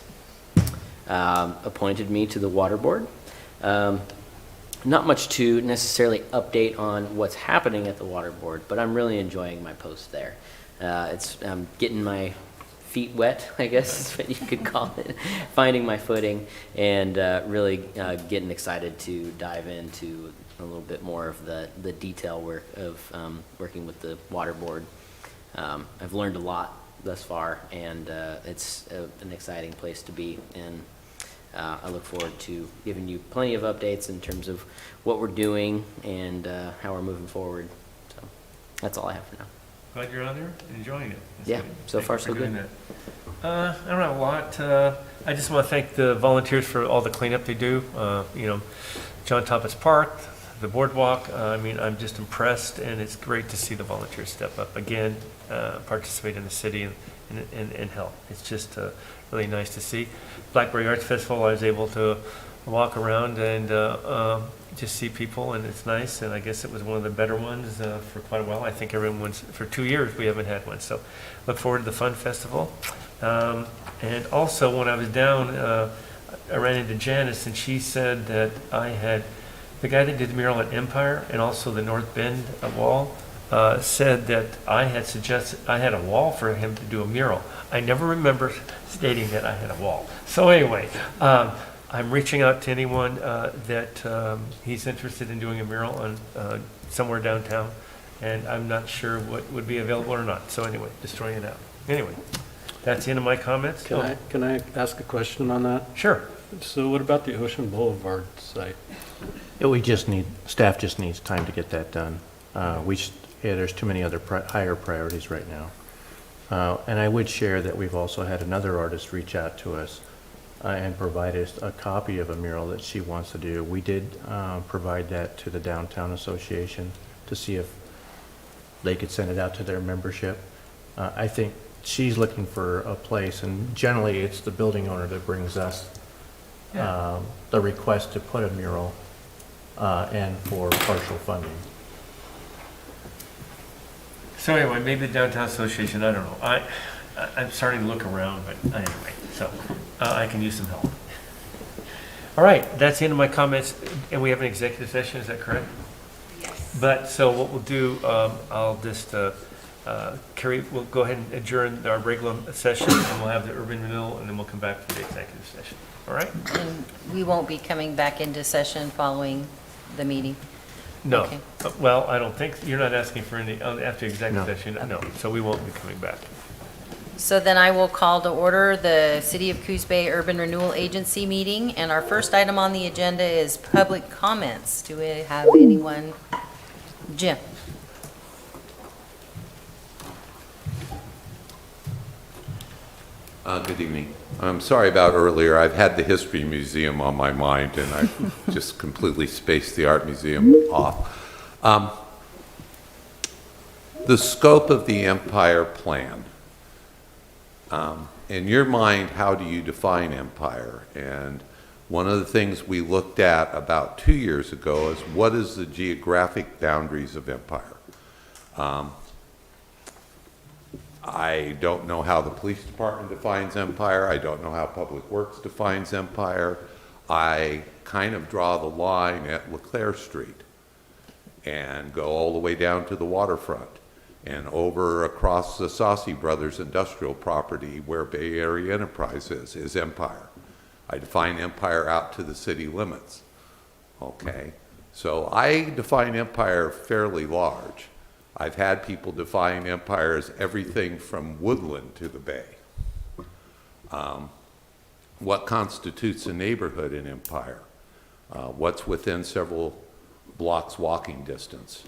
appointed me to the water board. Not much to necessarily update on what's happening at the water board, but I'm really enjoying my post there. I'm getting my feet wet, I guess is what you could call it, finding my footing, and really getting excited to dive into a little bit more of the detail work of working with the water board. I've learned a lot thus far, and it's an exciting place to be, and I look forward to giving you plenty of updates in terms of what we're doing and how we're moving forward. So that's all I have for now. Glad you're on there, enjoying it. That's Yeah, good. so Thank far you so for doing good. that. I don't have a lot. I just want to thank the volunteers for all the cleanup they do. John Toppet's Park, the boardwalk. I mean, I'm just impressed, and it's great to see the volunteers step up again, participate in the city and help. It's just really nice to see. Blackberry Arts Festival, I was able to walk around and just see people, and it's nice, and I guess it was one of the better ones for quite a while. I think everyone's, for 2 years we haven't had one, so look forward to the Fun Festival. And also when I was down, I ran into Janice, and she said that I had, the guy that did the mural at Empire and also the North Bend wall, said that I had suggested, I had a wall for him to do a mural. I never remember stating that I had a wall. So anyway, I'm reaching out to anyone that he's interested in doing a mural on somewhere downtown, and I'm not sure what would be available or not. So anyway, just throwing it out. Anyway, that's the end of my comments. Can I ask a question on that? Sure. So what about the Ocean Boulevard site? Staff just needs time to get that done. There's too many other higher priorities right now. And I would share that we've also had another artist reach out to us and provide us a copy of a mural that she wants to do. We did provide that to the Downtown Association to see if they could send it out to their membership. I think she's looking for a place, and generally it's the building owner that brings us the request to put a mural and for partial funding. So anyway, maybe the Downtown Association, I don't know. I'm starting to look around, but anyway, so I can use some help. All right, that's the end of my comments, and we have an executive session, is that correct? Yes. But, so what we'll do, I'll just, Carrie, we'll go ahead and adjourn our regular session, and we'll have the urban renewal, and then we'll come back for the executive session. All right? And we won't be coming back into session following the meeting? No. Okay. Well, I don't think, you're not asking for any, after executive No. session, no, so we won't be coming back. So then I will call to order the City of Coos Bay Urban Renewal Agency meeting, and our first item on the agenda is public comments. Do we have anyone? Jim? Good evening. I'm sorry about earlier. I've had the History Museum on my mind, and I just completely spaced the Art Museum off. The scope of the Empire Plan. In your mind, how do you define empire? And one of the things we looked at about 2 years ago is what is the geographic boundaries of empire? I don't know how the police department defines empire. I don't know how Public Works defines empire. I kind of draw the line at LeClaire Street and go all the way down to the waterfront and over across the Saucy Brothers industrial property where Bay Area Enterprise is empire. I define empire out to the city limits. Okay, so I define empire fairly large. I've had people define empire as everything from woodland to the bay. What constitutes a neighborhood in empire? What's within several blocks walking distance?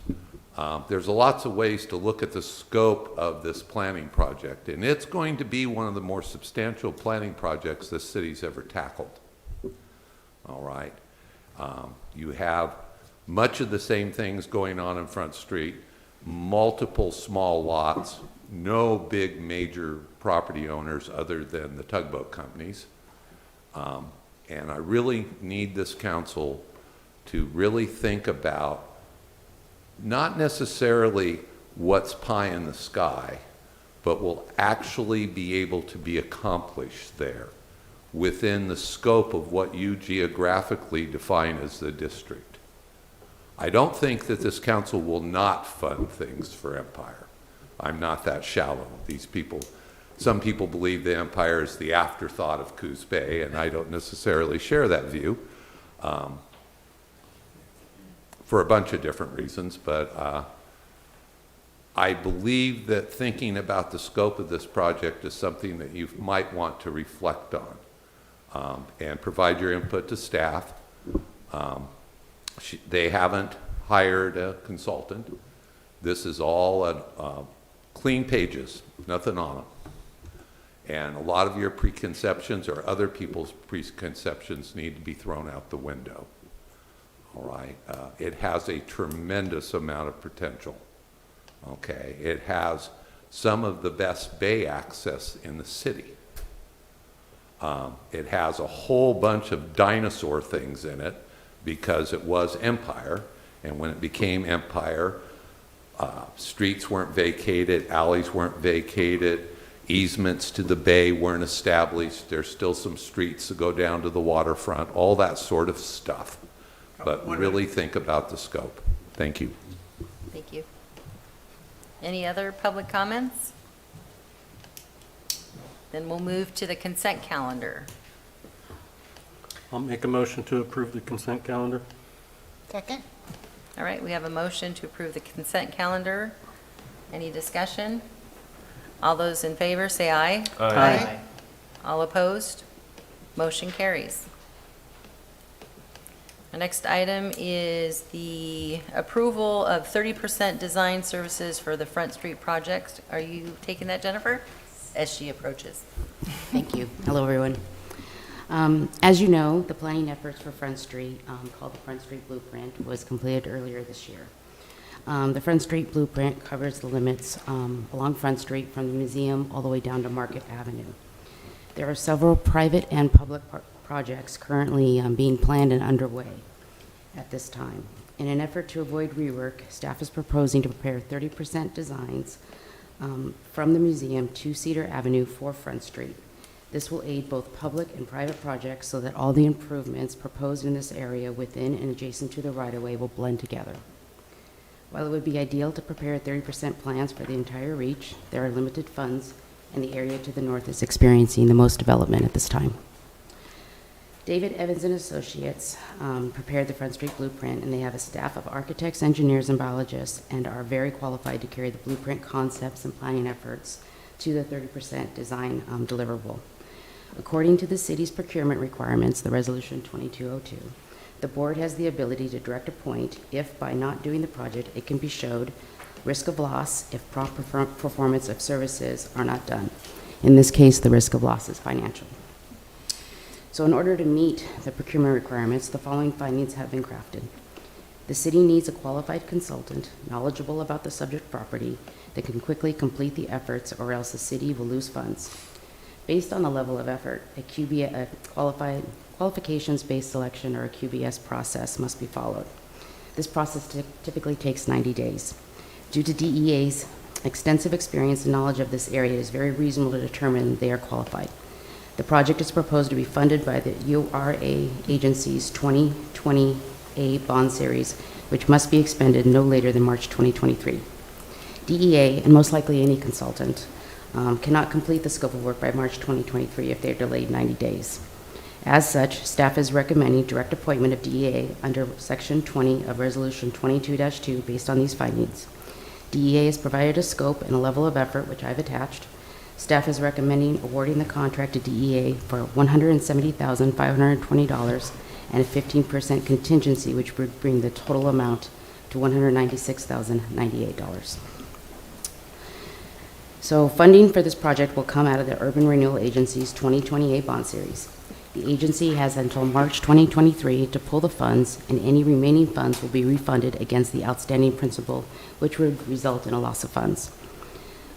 There's lots of ways to look at the scope of this planning project, and it's going to be one of the more substantial planning projects this city's ever tackled. All right. You have much of the same things going on in Front Street, multiple small lots, no big major property owners other than the tugboat companies. And I really need this council to really think about not necessarily what's pie in the sky, but will actually be able to be accomplished there within the scope of what you geographically define as the district. I don't think that this council will not fund things for empire. I'm not that shallow. These people, some people believe the empire is the afterthought of Coos Bay, and I don't necessarily share that view. For a bunch of different reasons, but I believe that thinking about the scope of this project is something that you might want to reflect on and provide your input to staff. They haven't hired a consultant. This is all clean pages, nothing on them. And a lot of your preconceptions or other people's preconceptions need to be thrown out the window. All right, it has a tremendous amount of potential. Okay, it has some of the best bay access in the city. It has a whole bunch of dinosaur things in it because it was empire, and when it became empire, streets weren't vacated, alleys weren't vacated, easements to the bay weren't established. There's still some streets that go down to the waterfront, all that sort of stuff. But really think about the scope. Thank you. Thank you. Any other public comments? Then we'll move to the consent calendar. I'll make a motion to approve the consent calendar. Second? All right, we have a motion to approve the consent calendar. Any discussion? All those in favor, say aye. Aye. All opposed? Motion carries. Our next item is the approval of 30% design services for the Front Street project. Are you taking that, Jennifer? As she approaches. Thank you. Hello, everyone. As you know, the planning efforts for Front Street, called the Front Street Blueprint, was completed earlier this year. The Front Street blueprint covers the limits along Front Street from the museum all the way down to Market Avenue. There are several private and public projects currently being planned and underway at this time. In an effort to avoid rework, staff is proposing to prepare 30% designs from the museum to Cedar Avenue for Front Street. This will aid both public and private projects so that all the improvements proposed in this area within and adjacent to the right-of-way will blend together. While it would be ideal to prepare 30% plans for the entire reach, there are limited funds, and the area to the north is experiencing the most development at this time. David Evans and Associates prepared the Front Street blueprint, and they have a staff of architects, engineers, and biologists, and are very qualified to carry the blueprint concepts and planning efforts to the 30% design deliverable. According to the city's procurement requirements, the Resolution 2202, the board has the ability to direct a point if, by not doing the project, it can be showed risk of loss if proper performance of services are not done. In this case, the risk of loss is financial. So in order to meet the procurement requirements, the following findings have been crafted. The city needs a qualified consultant knowledgeable about the subject property that can quickly complete the efforts, or else the city will lose funds. Based on the level of effort, a qualifications-based selection, or a QBS process, must be followed. This process typically takes 90 days. Due to DEA's extensive experience and knowledge of this area, it is very reasonable to determine they are qualified. The project is proposed to be funded by the URA agency's 2020A bond series, which must be expended no later than March 2023. DEA, and most likely any consultant, cannot complete the scope of work by March 2023 if they are delayed 90 days. As such, staff is recommending direct appointment of DEA under Section 20 of Resolution 22-2 based on these findings. DEA has provided a scope and a level of effort, which I've attached. Staff is recommending awarding the contract to DEA for $170,520 and a 15% contingency, which would bring the total amount to $196,098. So funding for this project will come out of the Urban Renewal Agency's 2028 bond series. The agency has until March 2023 to pull the funds, and any remaining funds will be refunded against the outstanding principal, which would result in a loss of funds.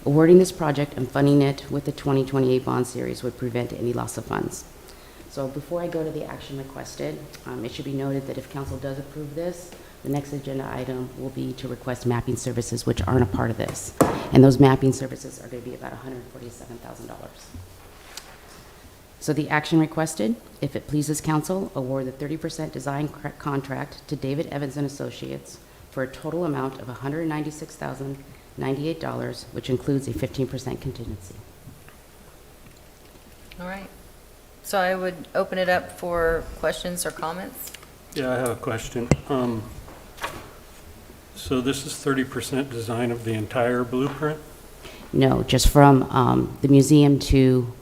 Awarding this project and funding it with the 2028 bond series would prevent any loss of funds. So before I go to the action requested, it should be noted that if council does approve this, the next agenda item will be to request mapping services, which aren't a part of this. And those mapping services are going to be about $147,000. So the action requested, if it pleases council, award the 30% design contract to David Evans and Associates for a total amount of $196,098, which includes a 15% contingency. All right. So I would open it up for questions or comments. Yeah, I have a question. So this is 30% design of the entire blueprint? No, just from the museum to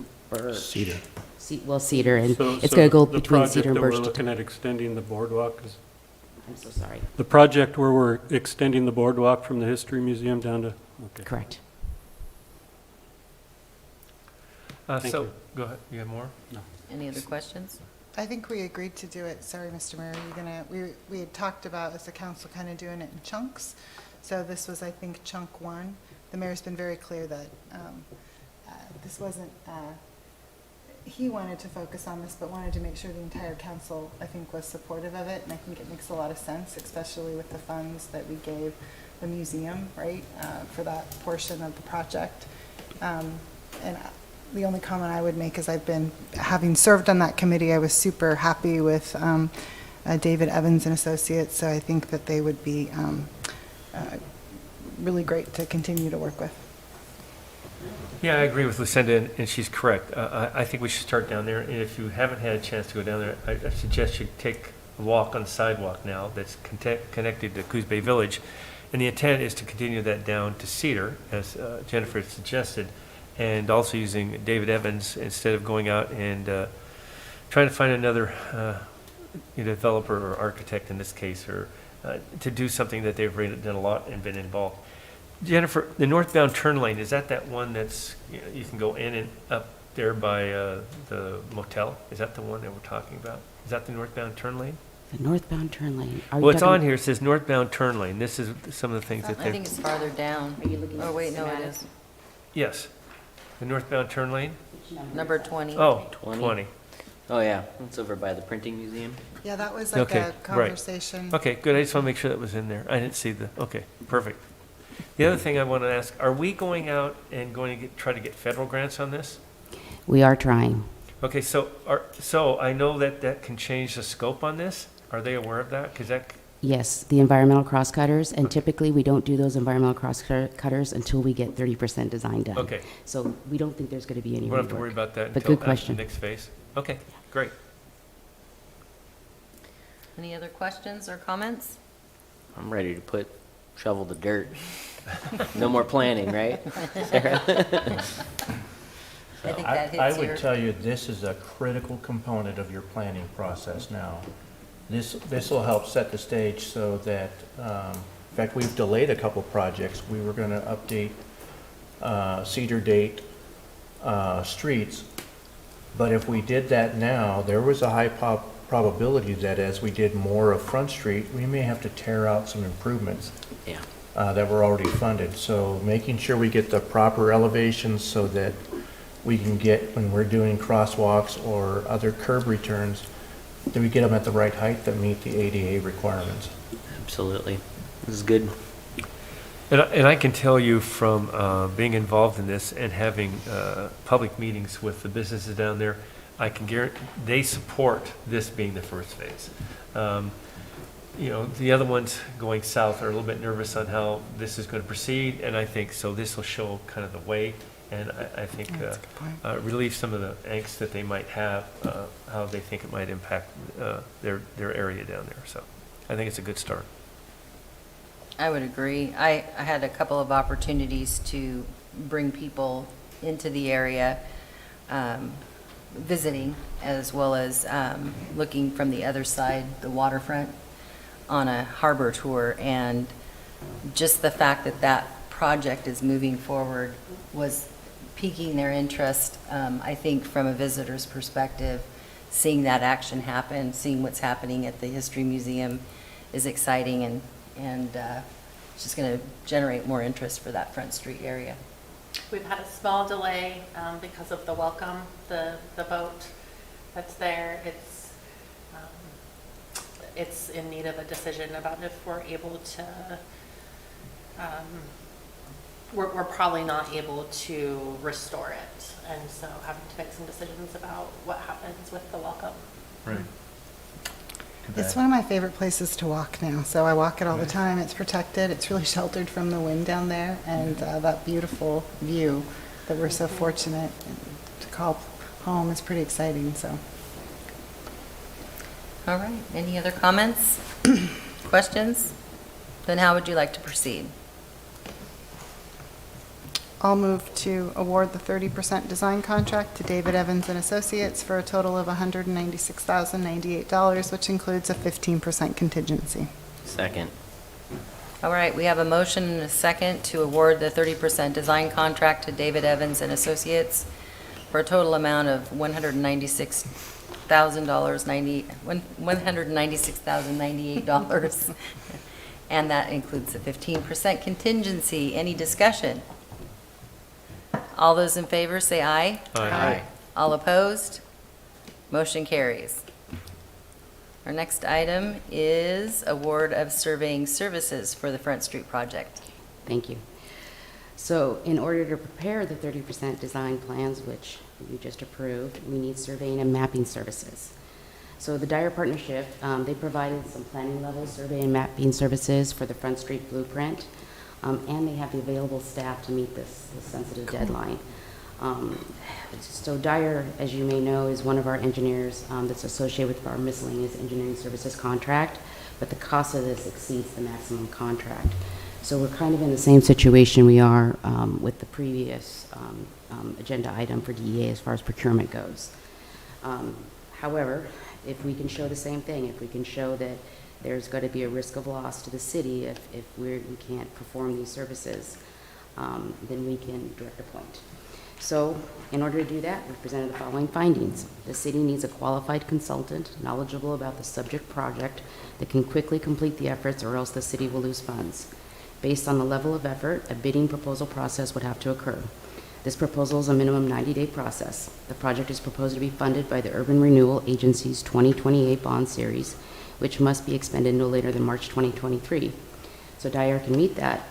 Cedar. Cedar, and it's going to go between Cedar and The project that Birch. we're looking at extending the boardwalk is, I'm so sorry. the project where we're extending the boardwalk from the History Museum down to, okay. Correct. Thank So, you. go ahead, you have more? Any other questions? I think we agreed to do it, sorry, Mr. Mayor, we had talked about as a council kind of doing it in chunks. So this was, I think, chunk one. The mayor's been very clear that this wasn't, he wanted to focus on this, but wanted to make sure the entire council, I think, was supportive of it. And I think it makes a lot of sense, especially with the funds that we gave the museum, right, for that portion of the project. And the only comment I would make is having served on that committee, I was super happy with David Evans and Associates, so I think that they would be really great to continue to work with. Yeah, I agree with Lucinda, and she's correct. I think we should start down there, and if you haven't had a chance to go down there, I suggest you take a walk on the sidewalk now that's connected to Coos Bay Village, and the intent is to continue that down to Cedar, as Jennifer suggested, and also using David Evans instead of going out and trying to find another developer or architect in this case, or to do something that they've already done a lot and been involved. Jennifer, the northbound turn lane, is that one that's, you can go in and up there by the motel? Is that the one that we're talking about? Is that the northbound turn lane? The northbound turn lane. Are you Well, it's talking- on here, it says northbound turn lane. This is some of the things that I think they, it's farther down. Are you looking Oh, at wait, the no, it schematic? is. yes. The northbound turn lane? Number 20. Oh, 20. 20. Oh, yeah, it's over by the printing museum. Yeah, that was like Okay, a right. conversation. Okay, good. I just want to make sure that was in there. I didn't see the, okay, perfect. The other thing I want to ask, are we going out and going to try to get federal grants on this? We are trying. Okay, so I know that that can change the scope on this. Are they aware of that? Because that, Yes, the environmental crosscutters, and typically we don't do those environmental crosscutters until we get 30% design done. okay, So we don't think there's going to be any we don't have to worry rework. about that But until good after the question. next phase. Okay, great. Any other questions or comments? I'm ready to shovel the dirt. No more planning, right? Sarah? I think I that I hits would your, tell you, this is a critical component of your planning process now. This will help set the stage so that, in fact, we've delayed a couple projects. We were going to update Cedar Date streets, but if we did that now, there was a high probability that as we did more of Front Street, we may have to tear out some improvements Yeah. that were already funded. So making sure we get the proper elevations so that we can get, when we're doing crosswalks or other curb returns, that we get them at the right height that meet the ADA requirements. Absolutely. This is good. And I can tell you from being involved in this and having public meetings with the businesses down there, I can guarantee they support this being the first phase. You know, the other ones going south are a little bit nervous on how this is going to proceed, and I think so. This will show kind of the way, and I think That's a good point. relieve some of the angst that they might have, how they think it might impact their area down there. So I think it's a good start. I would agree. I had a couple of opportunities to bring people into the area, visiting, as well as looking from the other side, the waterfront, on a harbor tour, and just the fact that that project is moving forward was piquing their interest. I think from a visitor's perspective, seeing that action happen, seeing what's happening at the History Museum is exciting, and it's just going to generate more interest for that Front Street area. We've had a small delay because of the welcome, the boat that's there. It's in need of a decision about if we're able to, we're probably not able to restore it. And so having to make some decisions about what happens with the welcome. Right. It's one of my favorite places to walk now, so I walk it all the time. It's protected, it's really sheltered from the wind down there, and that beautiful view that we're so fortunate to call home is pretty exciting, so. All right, any other comments, questions? Then how would you like to proceed? I'll move to award the 30% design contract to David Evans and Associates for a total of $196,098, which includes a 15% contingency. Second. All right, we have a motion and a second to award the 30% design contract to David Evans and Associates for a total amount of $196,098. And that includes the 15% contingency. Any discussion? All those in favor say aye. Aye. All opposed? Motion carries. Our next item is award of surveying services for the Front Street project. Thank you. So in order to prepare the 30% design plans, which you just approved, we need surveying and mapping services. So the Dyer Partnership, they provided some planning level survey and mapping services for the Front Street blueprint, and they have the available staff to meet this sensitive deadline. So Dyer, as you may know, is one of our engineers that's associated with our miscellaneous engineering services contract, but the cost of this exceeds the maximum contract. So we're kind of in the same situation we are with the previous agenda item for DEA as far as procurement goes. However, if we can show the same thing, if we can show that there's going to be a risk of loss to the city if we can't perform these services, then we can direct a point. So, in order to do that, we presented the following findings. The city needs a qualified consultant knowledgeable about the subject project that can quickly complete the efforts, or else the city will lose funds. Based on the level of effort, a bidding proposal process would have to occur. This proposal is a minimum 90-day process. The project is proposed to be funded by the Urban Renewal Agency's 2028 bond series, which must be expended no later than March 2023. So Dyer can meet that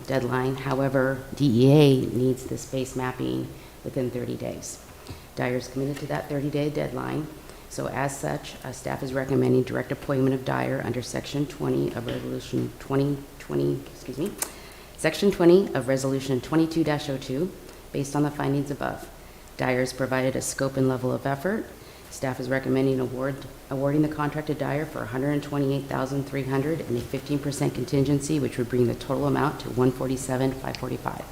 deadline. However, DEA needs the space mapping within 30 days. Dyer is committed to that 30-day deadline. So as such, staff is recommending direct appointment of Dyer under Section 20 of Resolution 2020, Section 20 of Resolution 22-02, based on the findings above. Dyer has provided a scope and level of effort. Staff is recommending awarding the contract to Dyer for $128,300 and a 15% contingency, which would bring the total amount to $147,545.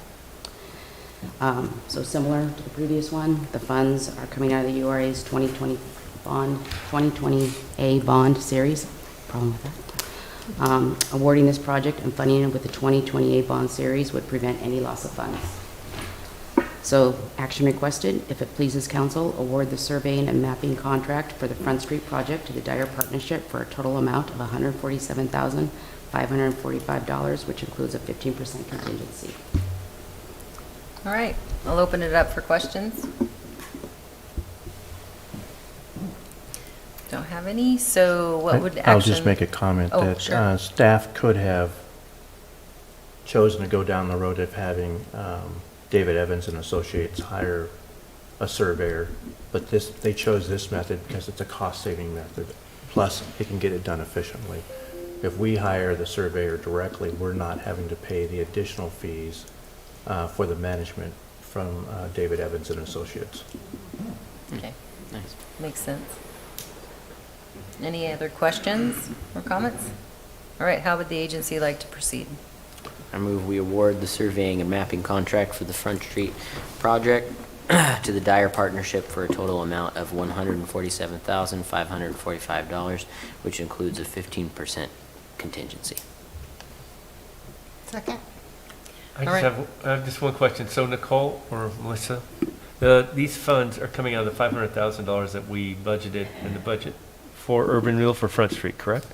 So similar to the previous one, the funds are coming out of the URA's 2020A bond series. Problem with that. Awarding this project and funding it with the 2028 bond series would prevent any loss of funds. So, action requested, if it pleases council, award the surveying and mapping contract for the Front Street project to the Dyer Partnership for a total amount of $147,545, which includes a 15% contingency. All right, I'll open it up for questions. Don't have any, so what would action? I'll just make a comment Oh, that sure. staff could have chosen to go down the road of having David Evans and Associates hire a surveyor, but they chose this method because it's a cost-saving method. Plus, it can get it done efficiently. If we hire the surveyor directly, we're not having to pay the additional fees for the management from David Evans and Associates. Okay, Nice. makes sense. Any other questions or comments? All right, how would the agency like to proceed? I move we award the surveying and mapping contract for the Front Street project to the Dyer Partnership for a total amount of $147,545, which includes a 15% contingency. Second? I All right. have just one question. So Nicole or Melissa, these funds are coming out of the $500,000 that we budgeted in the budget for urban renewal for Front Street, correct?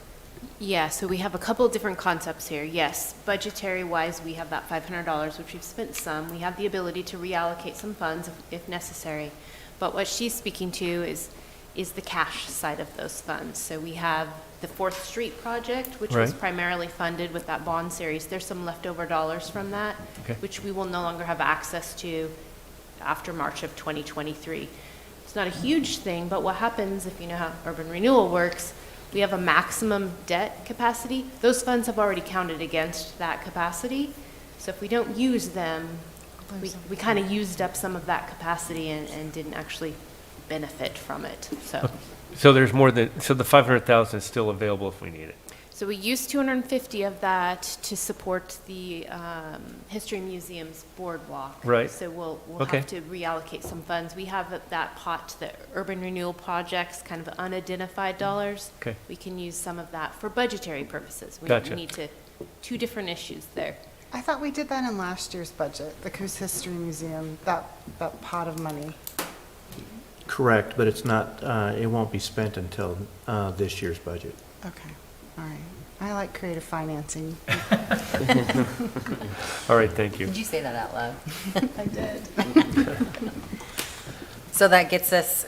Yeah, so we have a couple of different concepts here. Yes, budgetary-wise, we have that $500, which we've spent some. We have the ability to reallocate some funds if necessary. But what she's speaking to is the cash side of those funds. So we have the 4th Street project, which was Right. primarily funded with that bond series. There's some leftover dollars from that, Okay. which we will no longer have access to after March of 2023. It's not a huge thing, but what happens if you know how urban renewal works, we have a maximum debt capacity. Those funds have already counted against that capacity. So if we don't use them, we kind of used up some of that capacity and didn't actually benefit from it. So there's more than, so the 500,000 is still available if we need it. So we used 250 of that to support the History Museum's boardwalk. Right. So we'll Okay. have to reallocate some funds. We have that pot, the urban renewal projects, kind of unidentified dollars. Okay. We can use some of that for budgetary purposes. Gotcha. We need to, two different issues there. I thought we did that in last year's budget, the Coos History Museum, that pot of money. Correct, but it's not, it won't be spent until this year's budget. Okay, all right. I like creative financing. All right, thank you. Did you say that out loud? I did. So that gets us,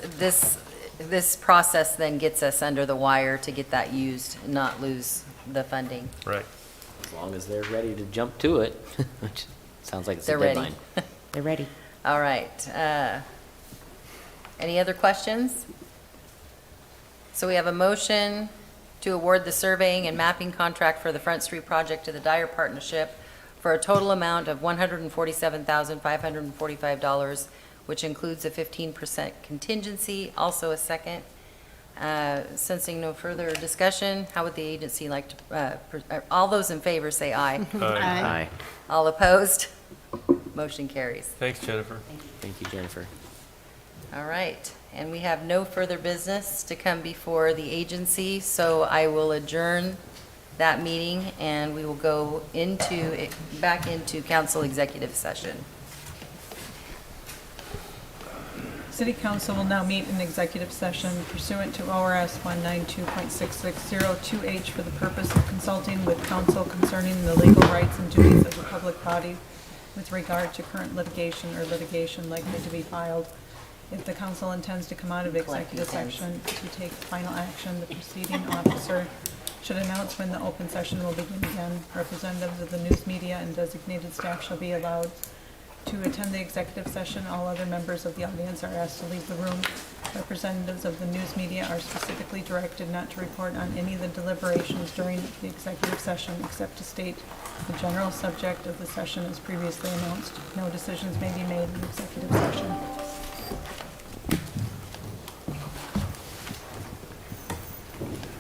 this process then gets us under the wire to get that used and not lose the funding. Right. As long as they're ready to jump to it, which sounds like it's a They're ready. deadline. They're ready. All right. Any other questions? So we have a motion to award the surveying and mapping contract for the Front Street project to the Dyer Partnership for a total amount of $147,545, which includes a 15% contingency. Also a second. Sensing no further discussion, how would the agency like to, all those in favor say aye. Aye. All opposed? Motion carries. Thanks, Jennifer. Thank you, Jennifer. All right, and we have no further business to come before the agency, so I will adjourn that meeting, and we will go back into council executive session. City Council will now meet in executive session pursuant to ORS 192.6602H for the purpose of consulting with counsel concerning the legal rights and duties of the public body with regard to current litigation or litigation likely to be filed. If the council intends to come out of executive session to take final action, the proceeding officer should announce when the open session will begin again. Representatives of the news media and designated staff shall be allowed to attend the executive session. All other members of the audience are asked to leave the room. Representatives of the news media are specifically directed not to report on any of the deliberations during the executive session except to state the general subject of the session as previously announced. No decisions may be made in executive session.